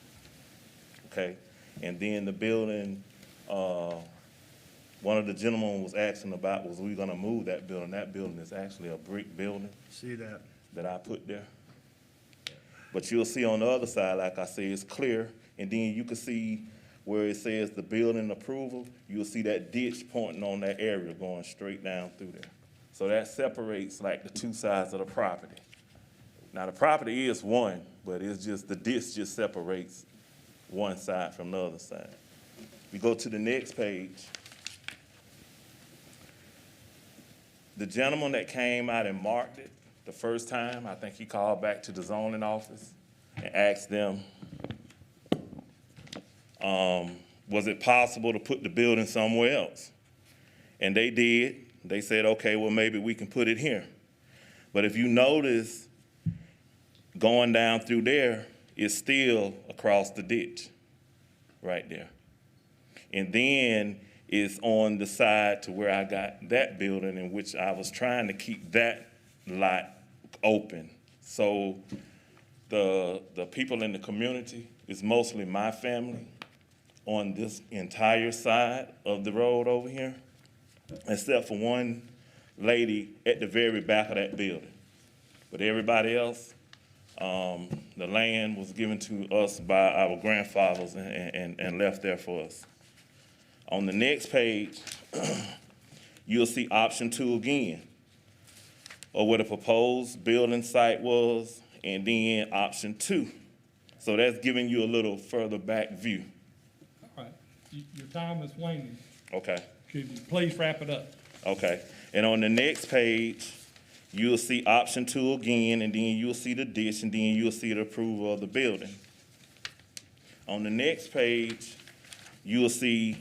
okay? And then the building, one of the gentlemen was asking about, was we gonna move that building? That building is actually a brick building See that? that I put there. But you'll see on the other side, like I said, it's clear, and then you can see where it says the building approval, you'll see that ditch pointing on that area going straight down through there. So that separates like the two sides of the property. Now, the property is one, but it's just, the ditch just separates one side from the other side. We go to the next page. The gentleman that came out and marked it the first time, I think he called back to the zoning office and asked them, was it possible to put the building somewhere else? And they did. They said, okay, well, maybe we can put it here. But if you notice, going down through there is still across the ditch, right there. And then it's on the side to where I got that building, in which I was trying to keep that lot open. So the people in the community is mostly my family on this entire side of the road over here, except for one lady at the very back of that building. But everybody else, the land was given to us by our grandfathers and left there for us. On the next page, you'll see option 2 again, or where the proposed building site was, and then option 2. So that's giving you a little further back view. All right, your time is waning. Okay, Could you please wrap it up? okay. And on the next page, you'll see option 2 again, and then you'll see the ditch, and then you'll see the approval of the building. On the next page, you'll see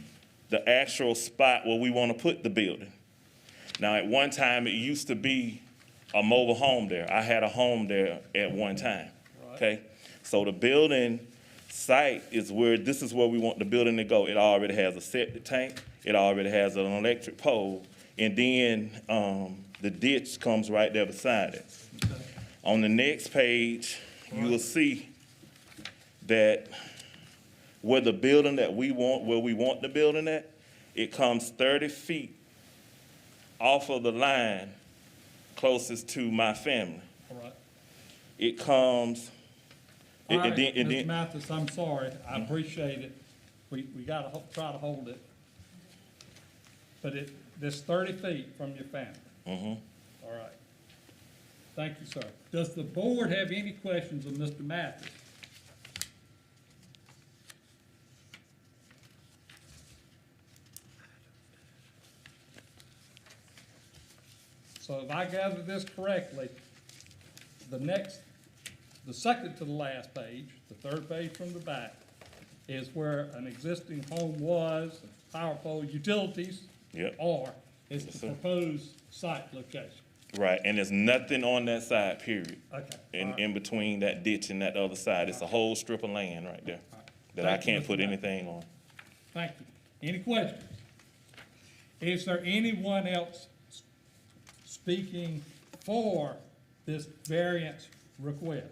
the actual spot where we want to put the building. Now, at one time, it used to be a mobile home there. I had a home there at one time, okay? So the building site is where, this is where we want the building to go. It already has a septic tank. It already has an electric pole. And then the ditch comes right there beside it. Okay. On the next page, you will see that where the building that we want, where we want the building at, it comes 30 feet off of the line closest to my family. All right. It comes, All right, and Mr. then, Mathis, I'm sorry. I appreciate it. We gotta try to hold it. But this 30 feet from your family. Mhm. All right. Thank you, sir. Does the board have any questions of Mr. Mathis? So if I gather this correctly, the second to the last page, the third page from the back, is where an existing home was, power pole, utilities Yep. are, is Yes, the sir. proposed site location. Right, and there's nothing on that side, period. Okay. In between that ditch and that other side, it's a whole strip of land right there that I Thank you, can't Mr. put Mayor. anything on. Thank you. Any questions? Is there anyone else speaking for this variance request?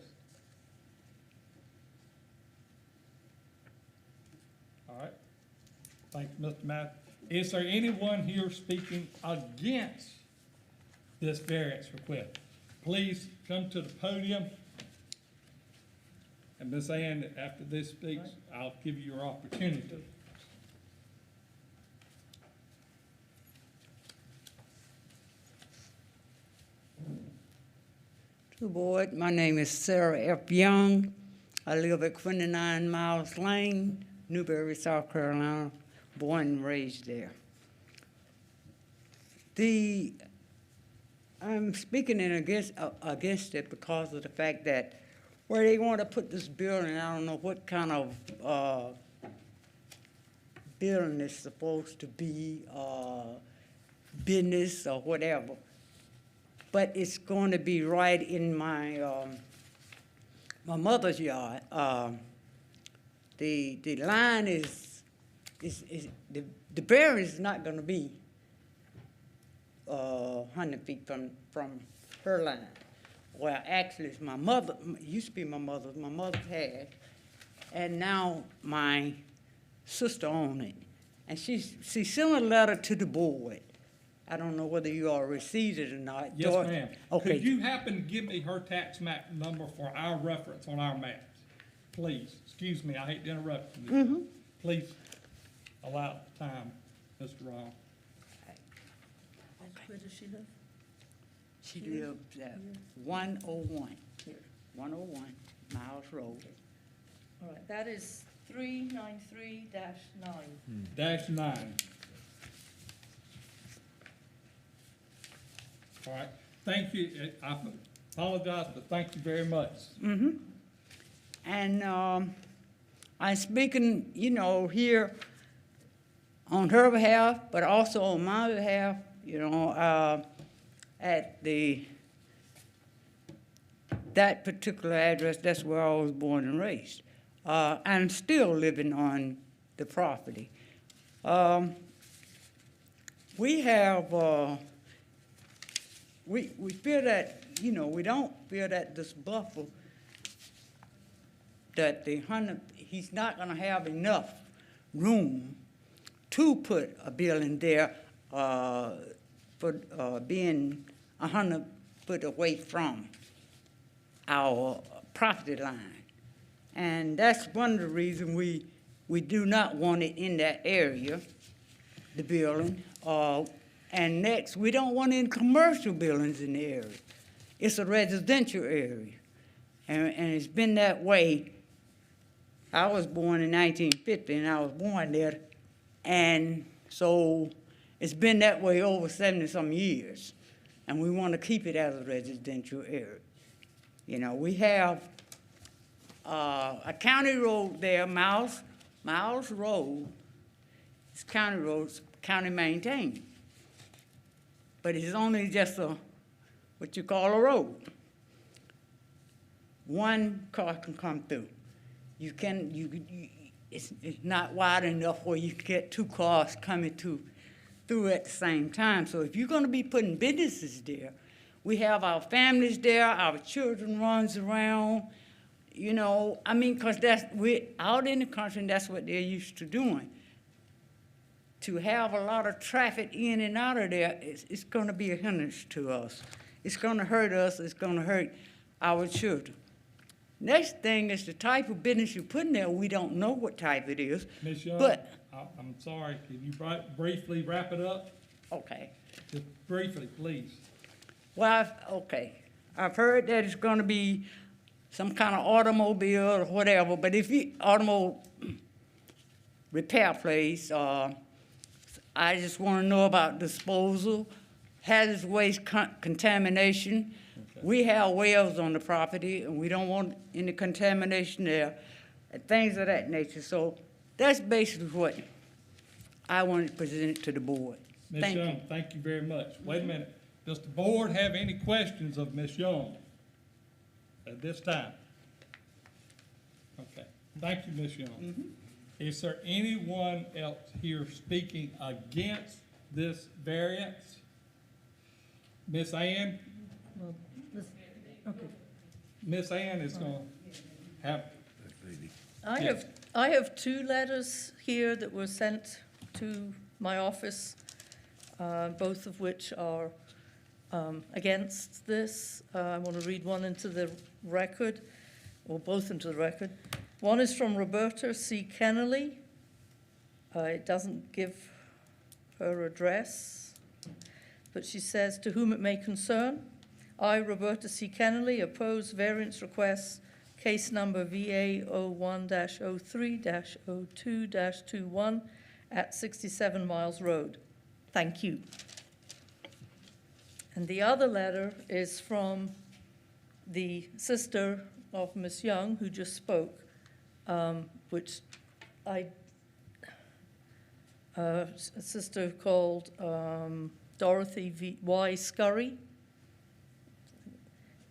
All right. Thank you, Mr. Matt. Is there anyone here speaking against this variance request? Please come to the podium. And Ms. Ann, after this speaks, I'll give you your opportunity. To the board, my name is Sarah F. Young. I live at 29 Miles Lane, Newberry, South Carolina, born and raised there. I'm speaking against it because of the fact that where they want to put this building, I don't know what kind of building it's supposed to be, business or whatever. But it's going to be right in my my mother's yard. The line is the barrier is not going to be 100 feet from her line. Well, actually, it's my mother. It used to be my mother's. My mother's had, and now my sister owns it. And she sent a letter to the board. I don't know whether you all received it or not. Yes, ma'am. Okay. Could you happen to give me her tax map number for our reference on our maps? Please, excuse me, I hate to interrupt you. Please allow time, Mr. Ron. Where does she live? She lives at 101, 101 Miles Road. All right, that is 393-9. -9. All right, thank you. I apologize, but thank you very much. And I'm speaking, here on her behalf, but also on my behalf, at that particular address, that's where I was born and raised. I'm still living on the property. We have, we feel that, we don't feel that this buffer, that he's not gonna have enough room to put a building there, for, being 100 foot away from our property line. And that's one of the reasons we do not want it in that area, the building. And next, we don't want any commercial buildings in the area. It's a residential area. And it's been that way. I was born in 1950, and I was born there. And so it's been that way over 70-some years. And we want to keep it as a residential area. We have a county road there, Miles Road. It's county roads, county maintained. But it's only just what you call a road. One car can come through. It's not wide enough where you can get two cars coming through at the same time. So if you're gonna be putting businesses there, we have our families there, our children runs around, because we're out in the country and that's what they're used to doing. To have a lot of traffic in and out of there, it's gonna be a hindrance to us. It's gonna hurt us, it's gonna hurt our children. Next thing is the type of business you put in there, we don't know what type it is. Ms. Young, But, I'm sorry, can you briefly wrap it up? okay. Just briefly, please. Well, okay. I've heard that it's gonna be some kind of automobile or whatever, but if you, automobile repair place, I just wanna know about disposal, hazardous waste contamination. We have wells on the property, and we don't want any contamination there, and things of that nature. So that's basically what I wanted to present to the board. Ms. Thank you. Young, thank you very much. Wait a minute. Does the board have any questions of Ms. Young at this time? Okay, thank you, Ms. Young. Is there anyone else here speaking against this variance? Ms. Ann? Ms. Ann is gonna have, I have two letters here that were sent to my office, both of which are against this. I want to read one into the record, or both into the record. One is from Roberta C. Kennelly. It doesn't give her address, but she says, "To whom it may concern, I, Roberta C. Kennelly, oppose variance requests case number VA 01-03-02-21 at 67 Miles Road. Thank you." And the other letter is from the sister of Ms. Young, who just spoke, which a sister called Dorothy Y. Scurry.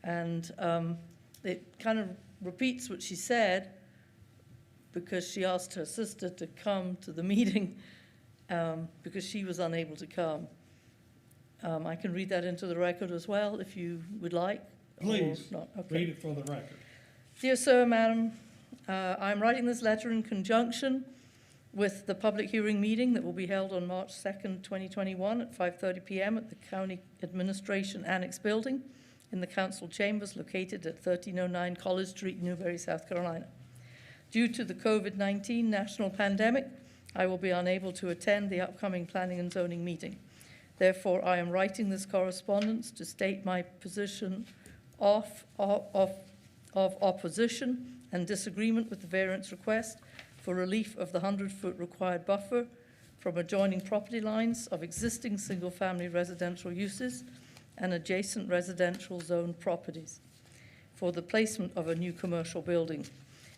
And it kind of repeats what she said, because she asked her sister to come to the meeting because she was unable to come. I can read that into the record as well, if you would like. or please, not. Okay. read it for the record. Dear Sir, Madam, I'm writing this letter in conjunction with the public hearing meeting that will be held on March 2nd, 2021 at 5:30 p.m. at the County Administration Annex Building in the council chambers located at 1309 College Street, Newberry, South Carolina. Due to the COVID-19 national pandemic, I will be unable to attend the upcoming planning and zoning meeting. Therefore, I am writing this correspondence to state my position of opposition and disagreement with the variance request for relief of the 100-foot required buffer from adjoining property lines of existing single-family residential uses and adjacent residential zone properties for the placement of a new commercial building.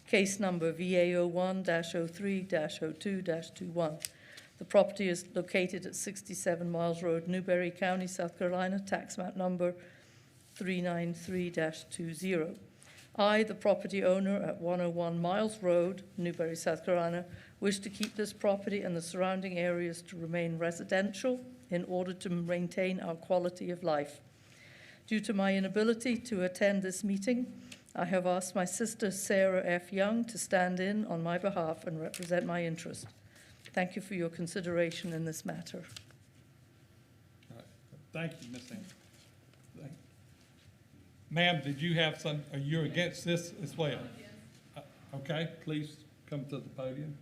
Case number VA01-03-02-21. The property is located at 67 Miles Road, Newberry County, South Carolina, tax map number 393-20. I, the property owner at 101 Miles Road, Newberry, South Carolina, wish to keep this property and the surrounding areas to remain residential in order to maintain our quality of life. Due to my inability to attend this meeting, I have asked my sister Sarah F. Young to stand in on my behalf and represent my interest. Thank you for your consideration in this matter. All right. Thank you, Ms. Ann. Ma'am, did you have some, are you against this as well? Okay, please come to the podium.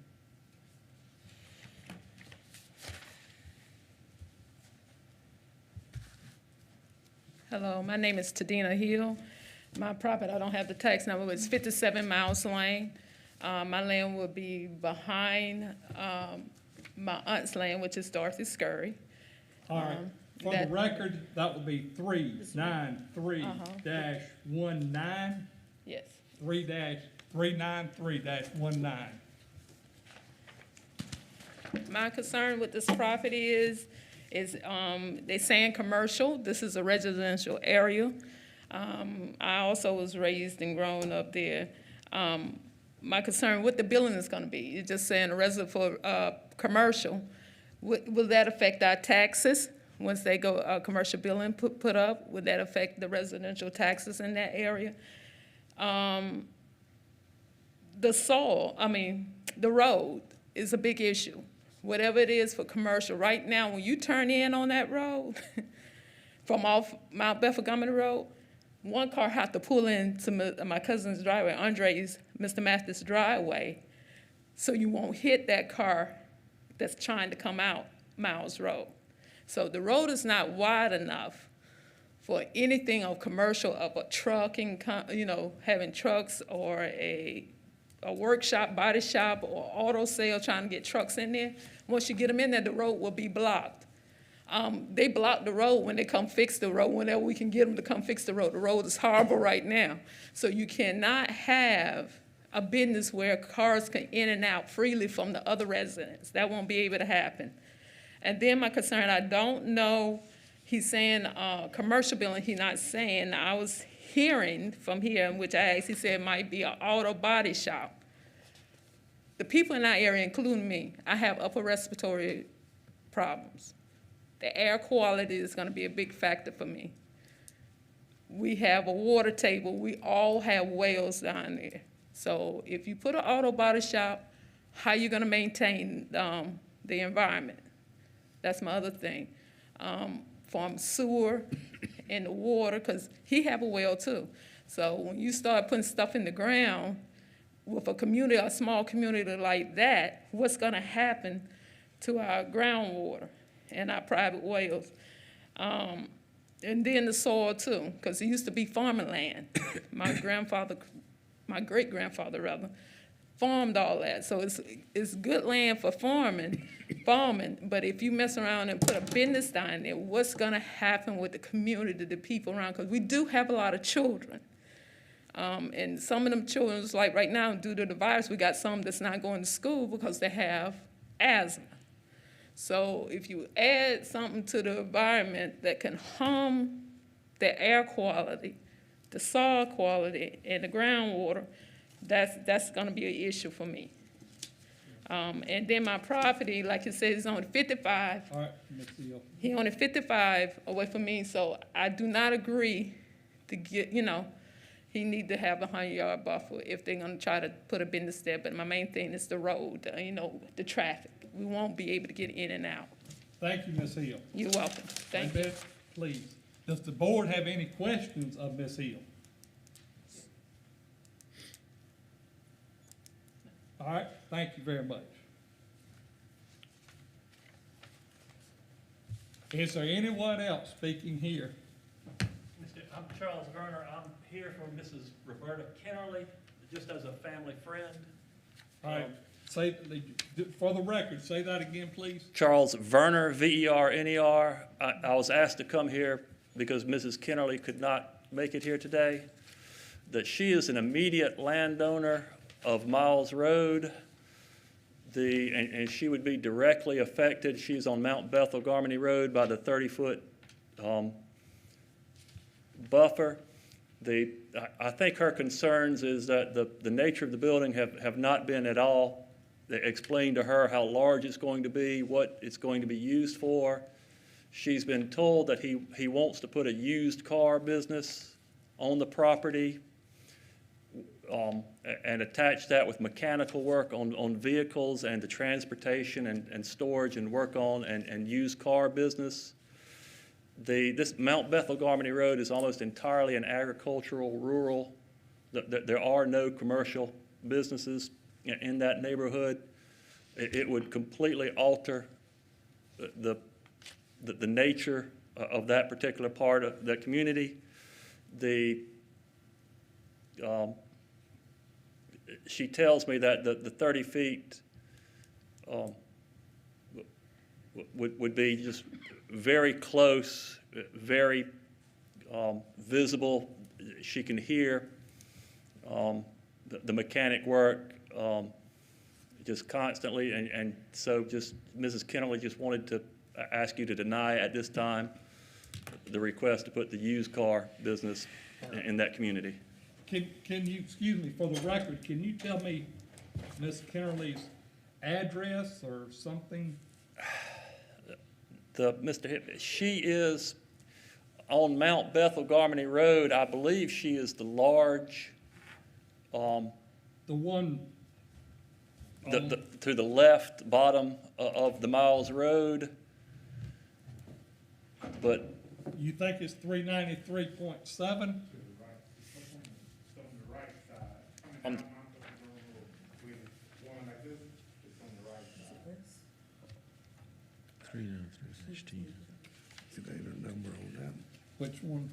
Hello, my name is Tadina Hill. My property, I don't have the tax number, but it's 57 Miles Lane. My land will be behind my aunt's land, which is Dorothy Scurry. All right, for the record, that would be 393-19, Yes. 3-393-19. My concern with this property is they saying commercial. This is a residential area. I also was raised and grown up there. My concern with the building is going to be, you're just saying a resident for commercial. Will that affect our taxes once they go commercial building put up? Would that affect the residential taxes in that area? The soil, the road is a big issue. Whatever it is for commercial, right now, when you turn in on that road, from off Mount Bethel-Montgomery Road, one car had to pull into my cousin's driveway, Andre's, Mr. Mathis' driveway, so you won't hit that car that's trying to come out Miles Road. So the road is not wide enough for anything of commercial, of a trucking, having trucks or a workshop, body shop, or auto sale, trying to get trucks in there. Once you get them in there, the road will be blocked. They block the road when they come fix the road, whenever we can get them to come fix the road. The road is horrible right now. So you cannot have a business where cars can in and out freely from the other residents. That won't be able to happen. And then my concern, I don't know, he's saying commercial building, he's not saying, I was hearing from here, in which I asked, he said it might be an auto body shop. The people in our area, including me, I have upper respiratory problems. The air quality is gonna be a big factor for me. We have a water table, we all have wells down there. So if you put an auto body shop, how you gonna maintain the environment? That's my other thing. From sewer and the water, because he have a well too. So when you start putting stuff in the ground with a community, a small community like that, what's gonna happen to our groundwater and our private wells? And then the soil too, because it used to be farming land. My great-grandfather rather, farmed all that. So it's good land for farming, but if you mess around and put a business down there, what's gonna happen with the community, the people around? Because we do have a lot of children. And some of them children, like right now, due to the virus, we got some that's not going to school because they have asthma. So if you add something to the environment that can harm the air quality, the soil quality, and the groundwater, that's gonna be an issue for me. And then my property, like you said, is only 55. All right, Ms. Hill. He only 55 away from me, so I do not agree to get, he need to have a 100-yard buffer if they're gonna try to put a business there. But my main thing is the road, the traffic. We won't be able to get in and out. Thank you, Ms. Hill. You're welcome. Thank you. Beth, please. Does the board have any questions of Ms. Hill? All right, thank you very much. Is there anyone else speaking here? I'm Charles Garner. I'm here for Mrs. Roberta Kennerly, just as a family friend. All right, say, for the record, say that again, please. Charles Verner, V-E-R-N-E-R. I was asked to come here because Mrs. Kennerly could not make it here today. That she is an immediate landowner of Miles Road. And she would be directly affected. She's on Mount Bethel Garmany Road by the 30-foot buffer. I think her concerns is that the nature of the building have not been at all. They explained to her how large it's going to be, what it's going to be used for. She's been told that he wants to put a used car business on the property and attach that with mechanical work on vehicles and the transportation and storage and work on and used car business. This Mount Bethel Garmany Road is almost entirely an agricultural, rural. There are no commercial businesses in that neighborhood. It would completely alter the nature of that particular part of the community. She tells me that the 30 feet would be just very close, very visible. She can hear the mechanic work just constantly, and so just Mrs. Kennerly just wanted to ask you to deny at this time the request to put the used car business in that community. Can you, excuse me, for the record, can you tell me Ms. Kennerly's address or something? She is on Mount Bethel Garmany Road. I believe she is the large, the one to the left bottom of the Miles Road. But you think it's 393.7? Which one?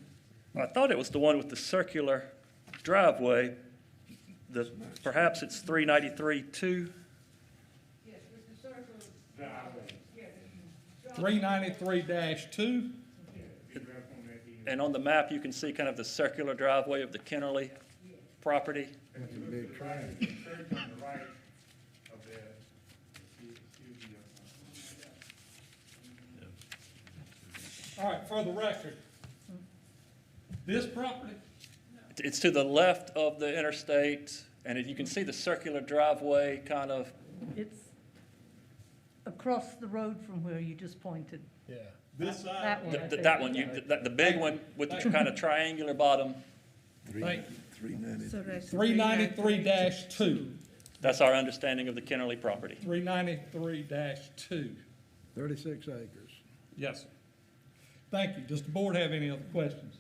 I thought it was the one with the circular driveway. Perhaps it's 393-2. 393-2? And on the map, you can see kind of the circular driveway of the Kennerly property. That's a big train. All right, for the record, this property, It's to the left of the interstate, and you can see the circular driveway kind of, It's across the road from where you just pointed. Yeah. this side. That one, I think. that one, the big one with the kind of triangular bottom. Thank you. So that's 393-2. That's our understanding of the Kennerly property. 393-2. 36 acres. Yes, sir. Thank you. Does the board have any other questions?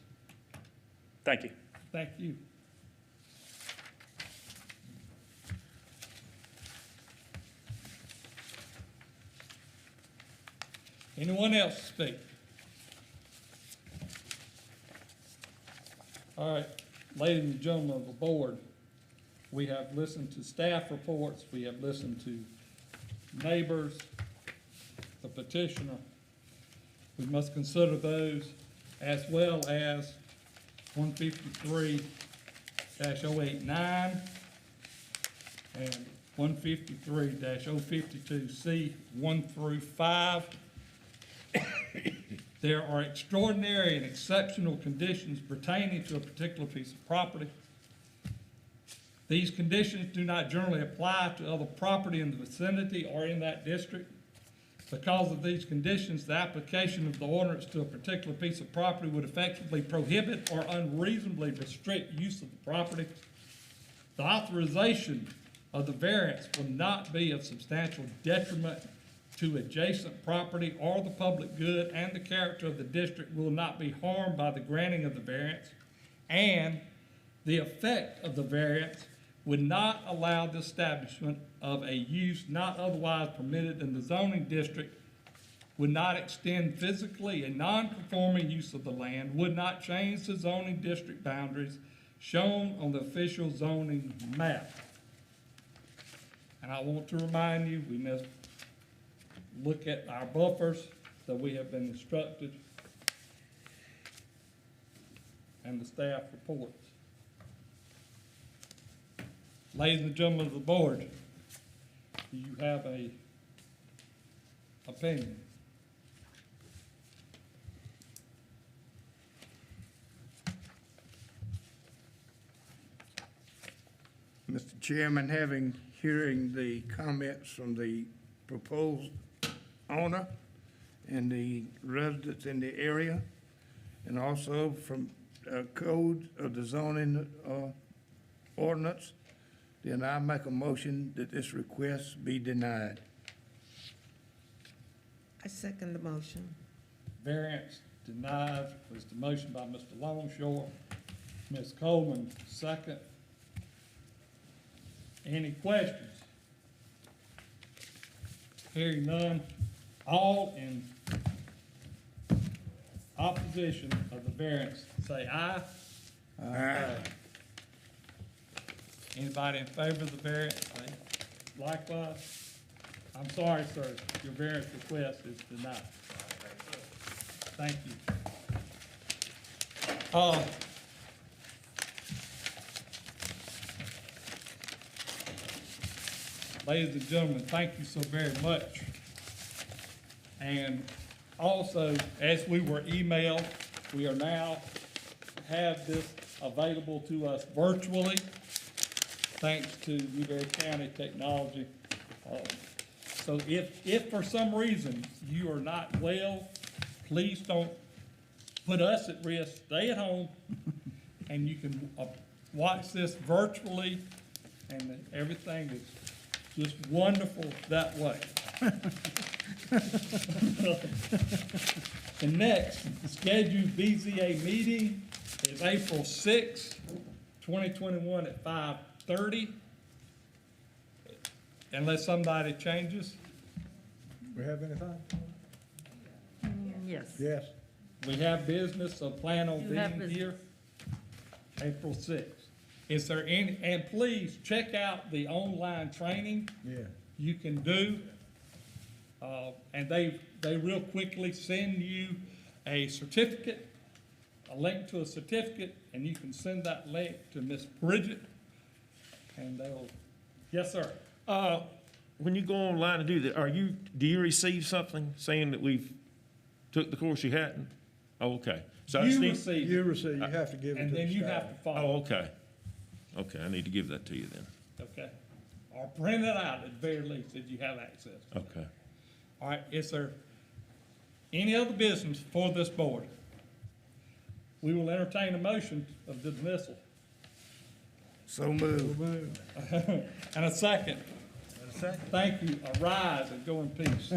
Thank you. Thank you. Anyone else speak? All right, ladies and gentlemen of the board, we have listened to staff reports, we have listened to neighbors, the petitioner. We must consider those as well as 153-089 and 153-052C 1 through 5. There are extraordinary and exceptional conditions pertaining to a particular piece of property. These conditions do not generally apply to other property in the vicinity or in that district. Because of these conditions, the application of the ordinance to a particular piece of property would effectively prohibit or unreasonably restrict use of the property. The authorization of the variance will not be of substantial detriment to adjacent property or the public good, and the character of the district will not be harmed by the granting of the variance, and the effect of the variance would not allow the establishment of a use not otherwise permitted in the zoning district, would not extend physically a non-conforming use of the land, would not change the zoning district boundaries shown on the official zoning map. And I want to remind you, we must look at our buffers that we have been instructed and the staff reports. Ladies and gentlemen of the board, do you have a opinion? Mr. Chairman, hearing the comments from the proposed owner and the residents in the area, and also from code of the zoning ordinance, then I make a motion that this request be denied. I second the motion. Variance denied was the motion by Mr. Longshore. Ms. Coleman, second. Any questions? Hearing none, all in opposition of the variance, say aye. Aye. Anybody in favor of the variance, say likewise. I'm sorry, sir, your variance request is denied. Thank you. Ladies and gentlemen, thank you so very much. And also, as we were emailed, we are now have this available to us virtually, thanks to Newberry County Technology. So if for some reason you are not well, please don't put us at risk. Stay at home, and you can watch this virtually, and everything is just wonderful that way. The next scheduled BZA meeting is April 6, 2021 at 5:30. Unless somebody changes. We have anything? Yes. Yes. We have business, so plan on You have being business. here April 6th. Is there any, and please check out the online training Yeah. you can do. And they real quickly send you a certificate, a link to a certificate, and you can send that link to Miss Bridget, and they'll, yes, sir. When you go online to do that, do you receive something saying that we've took the course you hadn't? Oh, okay. So I just You need, receive You it, receive, you have to give it to and the then you have staff. to follow. oh, okay. Okay, I need to give that to you then. Okay. Or print it out at the very least, if you have access. Okay. All right, is there any other business for this board? We will entertain a motion of dismissal. So moved. And a second. Thank you. Arise and go in peace.